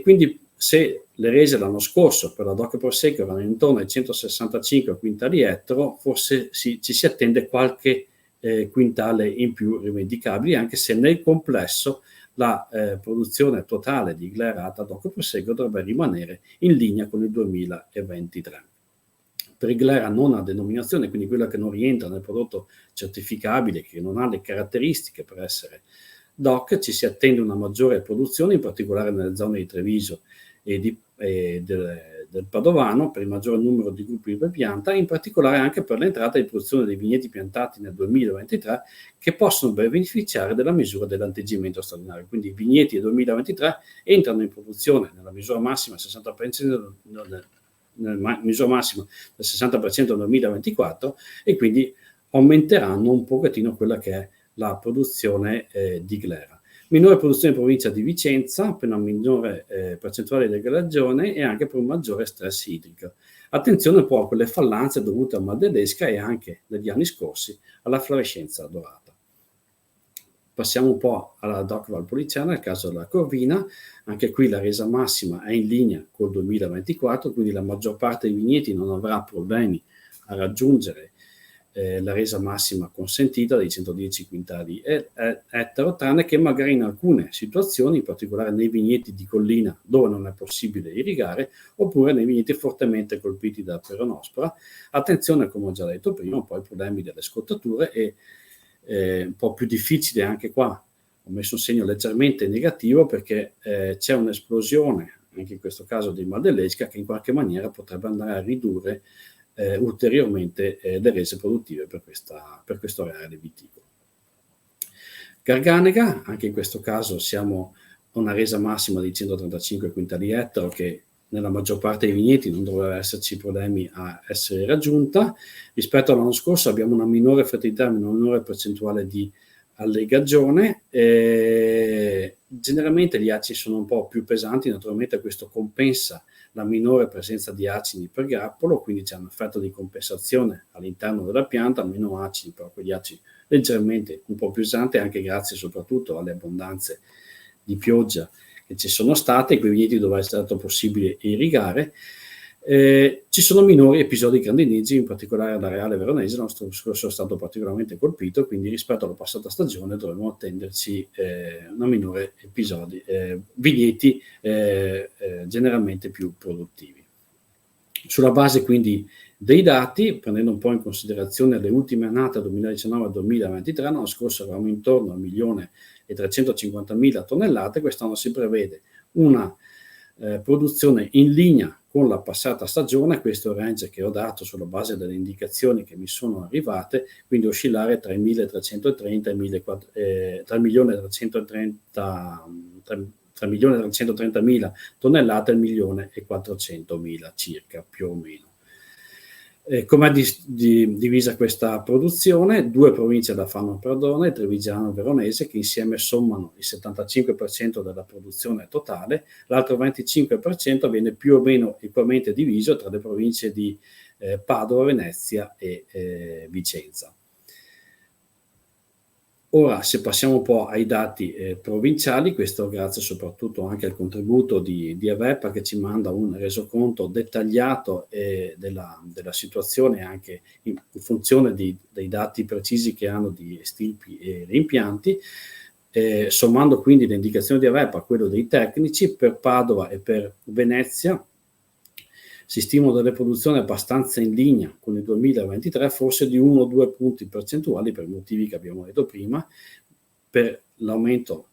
quindi se le rese l'anno scorso per la DOC Prosecco erano intorno ai 165 quintali ettaro, forse ci si attende qualche quintale in più rivendicabili, anche se nel complesso la produzione totale di Glerata DOC Prosecco dovrebbe rimanere in linea con il 2023. Per il Glera non ha denominazione, quindi quella che non rientra nel prodotto certificabile, che non ha le caratteristiche per essere DOC, ci si attende una maggiore produzione, in particolare nelle zone di Treviso e del Padovano, per il maggior numero di gruppi per pianta, in particolare anche per l'entrata di produzione dei vigneti piantati nel 2023 che possono beneficiare della misura dell'atteggiamento straordinario. Quindi i vigneti del 2023 entrano in produzione nella misura massima 60% nella misura massima del 60% nel 2024 e quindi aumenteranno un pochettino quella che è la produzione di Glera. Minore produzione in provincia di Vicenza per una minore percentuale di degradazione e anche per un maggiore stress idrico. Attenzione poi a quelle fallanze dovute al mal dell'esca e anche negli anni scorsi alla fluorescenza dorata. Passiamo un po' alla DOC Valpolicella, nel caso della Corvina. Anche qui la resa massima è in linea col 2024, quindi la maggior parte dei vigneti non avrà problemi a raggiungere la resa massima consentita dei 110 quintali ettaro, tranne che magari in alcune situazioni, in particolare nei vigneti di collina dove non è possibile irrigare, oppure nei vigneti fortemente colpiti da peronospora. Attenzione, come ho già detto prima, un po' ai problemi delle scottature e un po' più difficile anche qua. Ho messo un segno leggermente negativo perché c'è un'esplosione, anche in questo caso di mal dell'esca, che in qualche maniera potrebbe andare a ridurre ulteriormente le rese produttive per questo areale viticolo. Garganega, anche in questo caso siamo a una resa massima di 135 quintali ettaro che nella maggior parte dei vigneti non doveva esserci problemi a essere raggiunta. Rispetto all'anno scorso abbiamo una minore fertilità, una minore percentuale di allegagione. Generalmente gli acidi sono un po' più pesanti, naturalmente questo compensa la minore presenza di acidi per grappolo, quindi c'è un effetto di compensazione all'interno della pianta, meno acidi, però quegli acidi leggermente un po' più pesanti, anche grazie soprattutto alle abbondanze di pioggia che ci sono state, quei vigneti dove è stato possibile irrigare. Ci sono minori episodi grandinizzi, in particolare all'areale veronese. L'anno scorso è stato particolarmente colpito, quindi rispetto alla passata stagione dovremo attenderci una minore episodi, vigneti generalmente più produttivi. Sulla base quindi dei dati, prendendo un po' in considerazione le ultime annate 2019-2023, l'anno scorso eravamo intorno a 1.350.000 tonnellate, quest'anno si prevede una produzione in linea con la passata stagione. Questo è il range che ho dato sulla base delle indicazioni che mi sono arrivate, quindi oscillare tra i 1.330 e 3.330.000 tonnellate e 1.400.000 circa, più o meno. Come è divisa questa produzione? Due province la fanno perdone, Trevigiano e Veronese, che insieme sommano il 75% della produzione totale, l'altro 25% viene più o meno equamente diviso tra le province di Padova, Venezia e Vicenza. Ora, se passiamo un po' ai dati provinciali, questo grazie soprattutto anche al contributo di Avepa, che ci manda un resoconto dettagliato della situazione anche in funzione dei dati precisi che hanno di stirpi e rimpianti, sommando quindi le indicazioni di Avepa a quello dei tecnici. Per Padova e per Venezia si stimano delle produzioni abbastanza in linea con il 2023, forse di 1 o 2 punti percentuali per i motivi che abbiamo detto prima, per l'aumento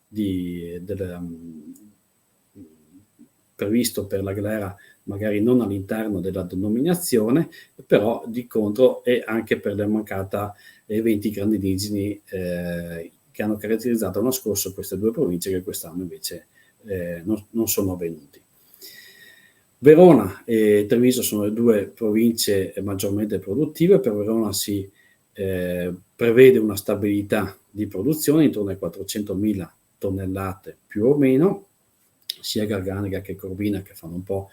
previsto per la glera, magari non all'interno della denominazione, però di contro e anche per la mancata eventi grandinizzi che hanno caratterizzato l'anno scorso queste due province, che quest'anno invece non sono avvenuti. Verona e Treviso sono le due province maggiormente produttive. Per Verona si prevede una stabilità di produzione intorno ai 400.000 tonnellate più o meno, sia Garganiga che Corvina, che fanno un po'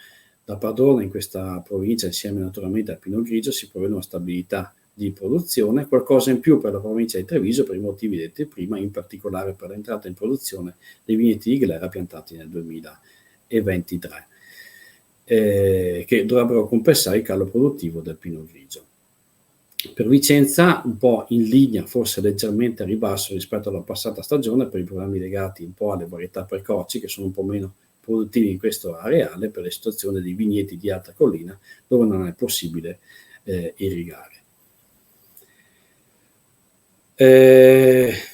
da padrone in questa provincia, insieme naturalmente al Pinot Grigio, si prevede una stabilità di produzione, qualcosa in più per la provincia di Treviso per i motivi detti prima, in particolare per l'entrata in produzione dei vigneti di Glera piantati nel 2023, che dovrebbero compensare il calo produttivo del Pinot Grigio. Per Vicenza un po' in linea, forse leggermente a ribasso rispetto alla passata stagione, per i problemi legati un po' alle varietà precoci che sono un po' meno produttivi in questo areale per le situazioni dei vigneti di alta collina dove non è possibile irrigare.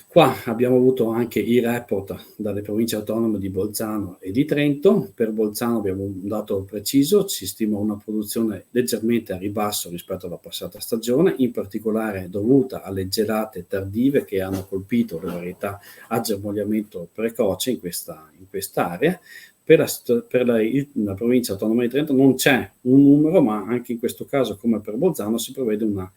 Qua abbiamo avuto anche i report dalle province autonome di Bolzano e di Trento. Per Bolzano abbiamo un dato preciso, si stima una produzione leggermente a ribasso rispetto alla passata stagione, in particolare dovuta alle gelate tardive che hanno colpito le varietà a germogliamento precoce in quest'area. Per la provincia autonoma di Trento non c'è un numero, ma anche in questo caso, come per Bolzano, si prevede una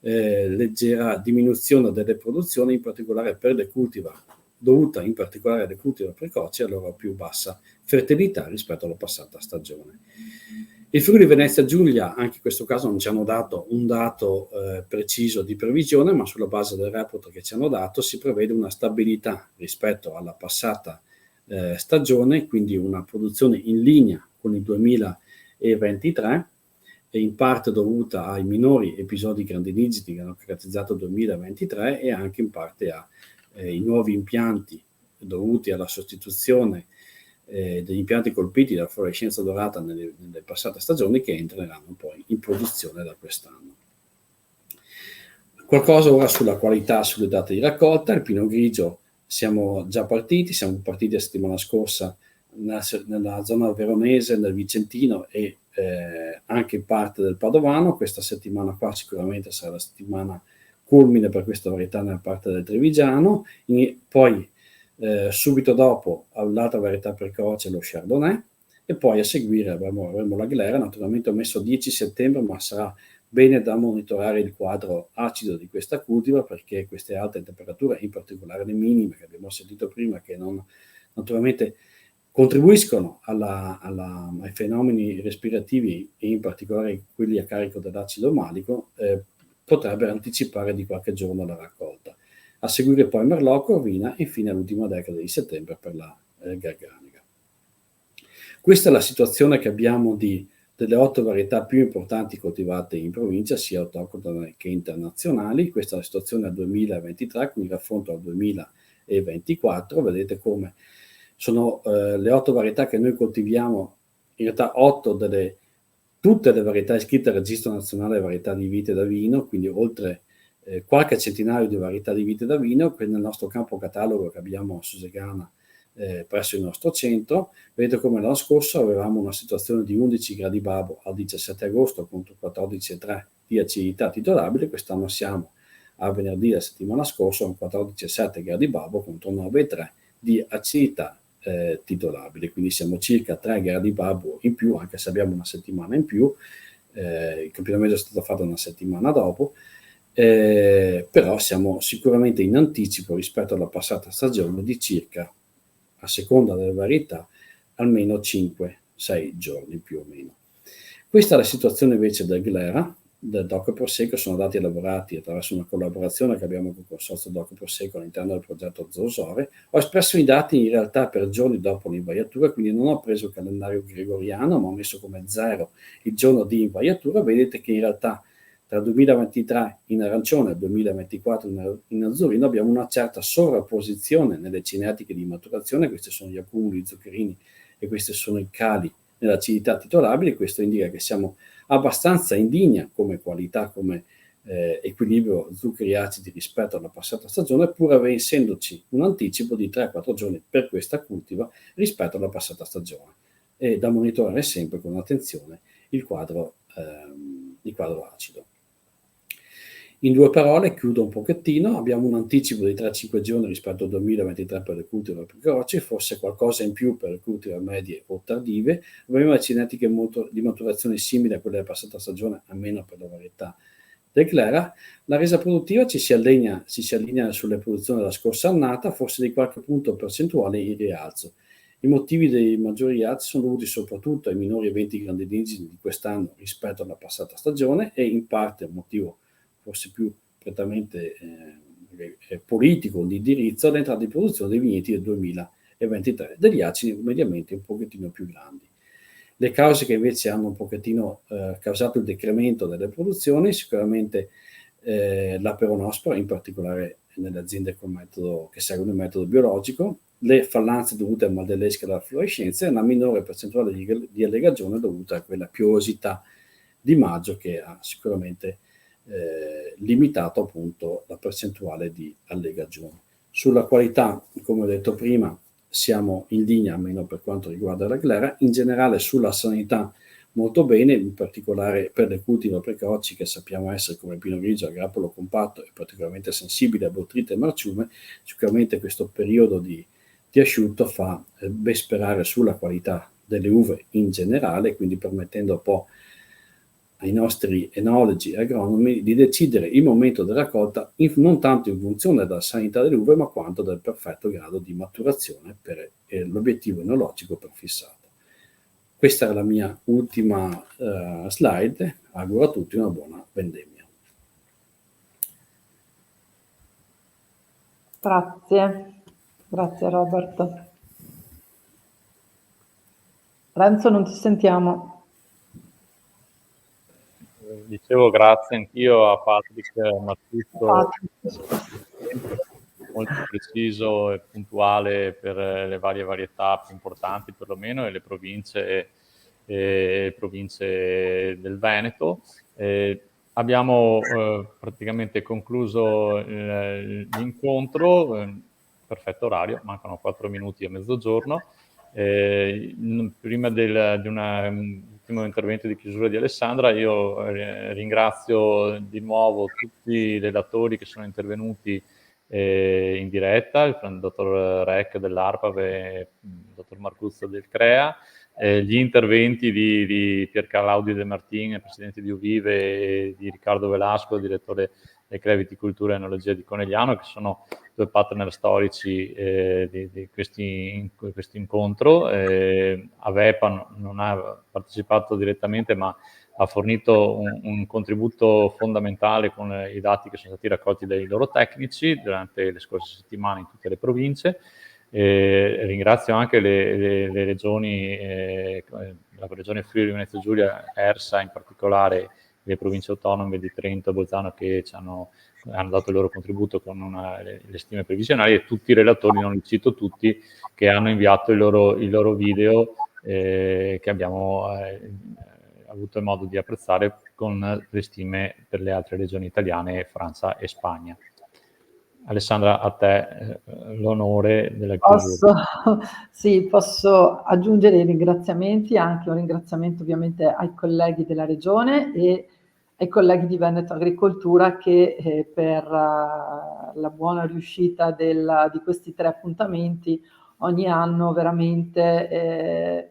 leggera diminuzione delle produzioni, in particolare per le cultivar, dovuta in particolare alle cultivar precoci e alla loro più bassa fertilità rispetto alla passata stagione. Il Friuli Venezia Giulia, anche in questo caso non ci hanno dato un dato preciso di previsione, ma sulla base del report che ci hanno dato si prevede una stabilità rispetto alla passata stagione, quindi una produzione in linea con il 2023, e in parte dovuta ai minori episodi grandinigeni che hanno caratterizzato il 2023 e anche in parte ai nuovi impianti dovuti alla sostituzione degli impianti colpiti dalla fluorescenza dorata nelle passate stagioni, che entreranno poi in produzione da quest'anno. Qualcosa ora sulla qualità, sulle date di raccolta. Il Pinot Grigio siamo partiti la settimana scorsa nella zona veronese, nel Vicentino e anche in parte del Padovano. Questa settimana qua sicuramente sarà la settimana culmine per questa varietà nella parte del Trevigiano, poi subito dopo l'altra varietà precoce, lo Chardonnay, e poi a seguire avremo la Glera. Naturalmente ho messo 10 settembre, ma sarà bene da monitorare il quadro acido di questa cultivar, perché queste alte temperature, in particolare le minime che abbiamo sentito prima, che non naturalmente contribuiscono ai fenomeni respirativi e in particolare quelli a carico dell'acido malico, potrebbero anticipare di qualche giorno la raccolta. A seguire poi Merlot, Corvina e infine l'ultima decada di settembre per la Garganiga. Questa è la situazione che abbiamo delle 8 varietà più importanti coltivate in provincia, sia autoctone che internazionali. Questa è la situazione al 2023, quindi raffronto al 2024. Vedete come sono le 8 varietà che noi coltiviamo, in realtà 8 tutte le varietà iscritte al Registro Nazionale Varietà di Vite da Vino, quindi oltre qualche centinaio di varietà di vite da vino, che nel nostro campo catalogo che abbiamo a Susegana presso il nostro centro. Vedete come l'anno scorso avevamo una situazione di 11 gradi Babbo al 17 agosto contro 14,3 di acidità titolabile. Quest'anno siamo a venerdì la settimana scorsa con 14,7 gradi Babbo contro 9,3 di acidità titolabile, quindi siamo circa 3 gradi Babbo in più, anche se abbiamo una settimana in più. Il campionamento è stato fatto una settimana dopo, però siamo sicuramente in anticipo rispetto alla passata stagione di circa, a seconda delle varietà, almeno 5-6 giorni più o meno. Questa è la situazione invece del Glera, del DOC Prosecco. Sono dati elaborati attraverso una collaborazione che abbiamo con il consorzio DOC Prosecco all'interno del progetto Zoosore. Ho espresso i dati in realtà per giorni dopo l'invaiatura, quindi non ho preso il calendario gregoriano, ma ho messo come 0 il giorno di invaiatura. Vedete che in realtà tra il 2023 in arancione e il 2024 in azzurrino abbiamo una certa sovrapposizione nelle cinetiche di maturazione. Questi sono gli accumuli zuccherini e questi sono i cali nell'acidità titolabile. Questo indica che siamo abbastanza in linea come qualità, come equilibrio zuccheri acidi rispetto alla passata stagione, pur essendoci un anticipo di 3-4 giorni per questa cultivar rispetto alla passata stagione. E da monitorare sempre con attenzione il quadro acido. In 2 parole, chiudo un pochettino, abbiamo un anticipo di 3-5 giorni rispetto al 2023 per le cultivar precoci, forse qualcosa in più per le cultivar medie o tardive, abbiamo le cinetiche di maturazione simili a quelle della passata stagione, almeno per la varietà del Glera. La resa produttiva ci si allinea sulle produzioni della scorsa annata, forse di qualche punto percentuale in rialzo. I motivi dei maggiori rialzi sono dovuti soprattutto ai minori eventi grandiligini di quest'anno rispetto alla passata stagione e in parte un motivo forse più prettamente politico, di indirizzo, all'entrata di produzione dei vigneti del 2023, degli acini mediamente un pochettino più grandi. Le cause che invece hanno un pochettino causato il decremento delle produzioni, sicuramente la peronospora, in particolare nelle aziende che seguono il metodo biologico, le fallanze dovute al mal dell'esca e alla fluorescenza e una minore percentuale di allegagione dovuta a quella piovosità di maggio che ha sicuramente limitato appunto la percentuale di allegagione. Sulla qualità, come ho detto prima, siamo in linea, almeno per quanto riguarda la glera. In generale sulla sanità molto bene, in particolare per le cultivar precoci che sappiamo essere come il Pinot Grigio, il grappolo compatto e particolarmente sensibile a botryte e marciume. Sicuramente questo periodo di asciutto fa ben sperare sulla qualità delle uve in generale, quindi permettendo un po' ai nostri enologi e agronomi di decidere il momento della raccolta non tanto in funzione della sanità delle uve, ma quanto del perfetto grado di maturazione per l'obiettivo enologico prefissato. Questa è la mia ultima slide. Auguro a tutti una buona vendemmia. Grazie Robert. Renzo, non ti sentiamo. Dicevo grazie anch'io a Patrick Martuzzo, molto preciso e puntuale per le varie varietà più importanti perlomeno e le province del Veneto. Abbiamo praticamente concluso l'incontro, perfetto orario, mancano 4 minuti a mezzogiorno. Prima di un ultimo intervento di chiusura di Alessandra, io ringrazio di nuovo tutti i relatori che sono intervenuti in diretta, il dottor Rec dell'ARPAV e il dottor Marcuzzo del CREA, gli interventi di Pierclaudio De Martin, presidente di Uvive, e di Riccardo Velasco, direttore del CREA Viticoltura e Enologia di Conegliano, che sono 2 partner storici di questo incontro. Avepa non ha partecipato direttamente, ma ha fornito un contributo fondamentale con i dati che sono stati raccolti dai loro tecnici durante le scorse settimane in tutte le province. Ringrazio anche le regioni, la regione Friuli Venezia Giulia, ERSA in particolare, le province autonome di Trento e Bolzano che hanno dato il loro contributo con le stime previsionali, e tutti i relatori, non li cito tutti, che hanno inviato il loro video che abbiamo avuto modo di apprezzare con le stime per le altre regioni italiane, Francia e Spagna. Alessandra, a te l'onore della chiusura. Posso aggiungere i ringraziamenti, anche un ringraziamento ovviamente ai colleghi della Regione e ai colleghi di Veneto Agricoltura che per la buona riuscita di questi 3 appuntamenti ogni anno veramente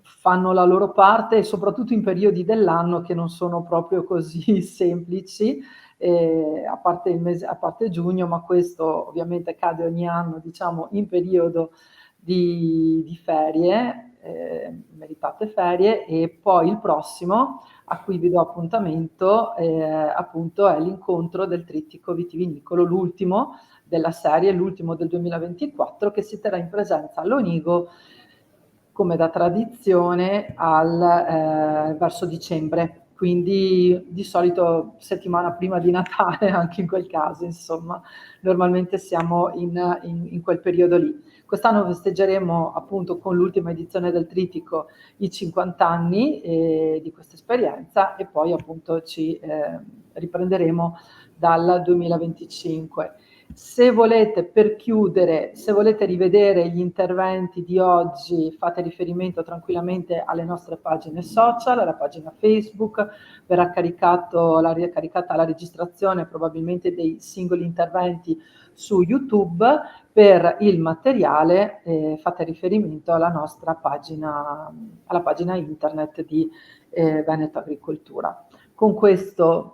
fanno la loro parte, e soprattutto in periodi dell'anno che non sono proprio così semplici. A parte giugno, ma questo ovviamente cade ogni anno, diciamo, in periodo di ferie, meritate ferie, e poi il prossimo a cui vi do appuntamento appunto è l'incontro del trittico vitivinicolo, l'ultimo della serie, l'ultimo del 2024, che si terrà in presenza all'Onigo come da tradizione verso dicembre. Quindi di solito settimana prima di Natale, anche in quel caso, insomma, normalmente siamo in quel periodo lì. Quest'anno festeggeremo appunto con l'ultima edizione del Trittico i 50 anni di questa esperienza, e poi appunto ci riprenderemo dal 2025. Se volete, per chiudere, se volete rivedere gli interventi di oggi, fate riferimento tranquillamente alle nostre pagine social, alla pagina Facebook, verrà caricata la registrazione probabilmente dei singoli interventi su YouTube. Per il materiale fate riferimento alla nostra pagina, alla pagina internet di Veneto Agricoltura. Con questo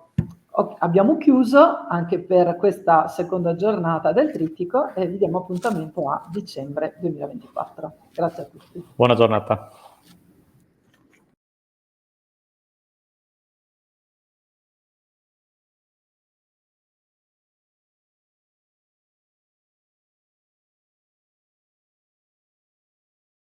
abbiamo chiuso anche per questa seconda giornata del trittico e vi diamo appuntamento a dicembre 2024. Grazie a tutti. Buona giornata.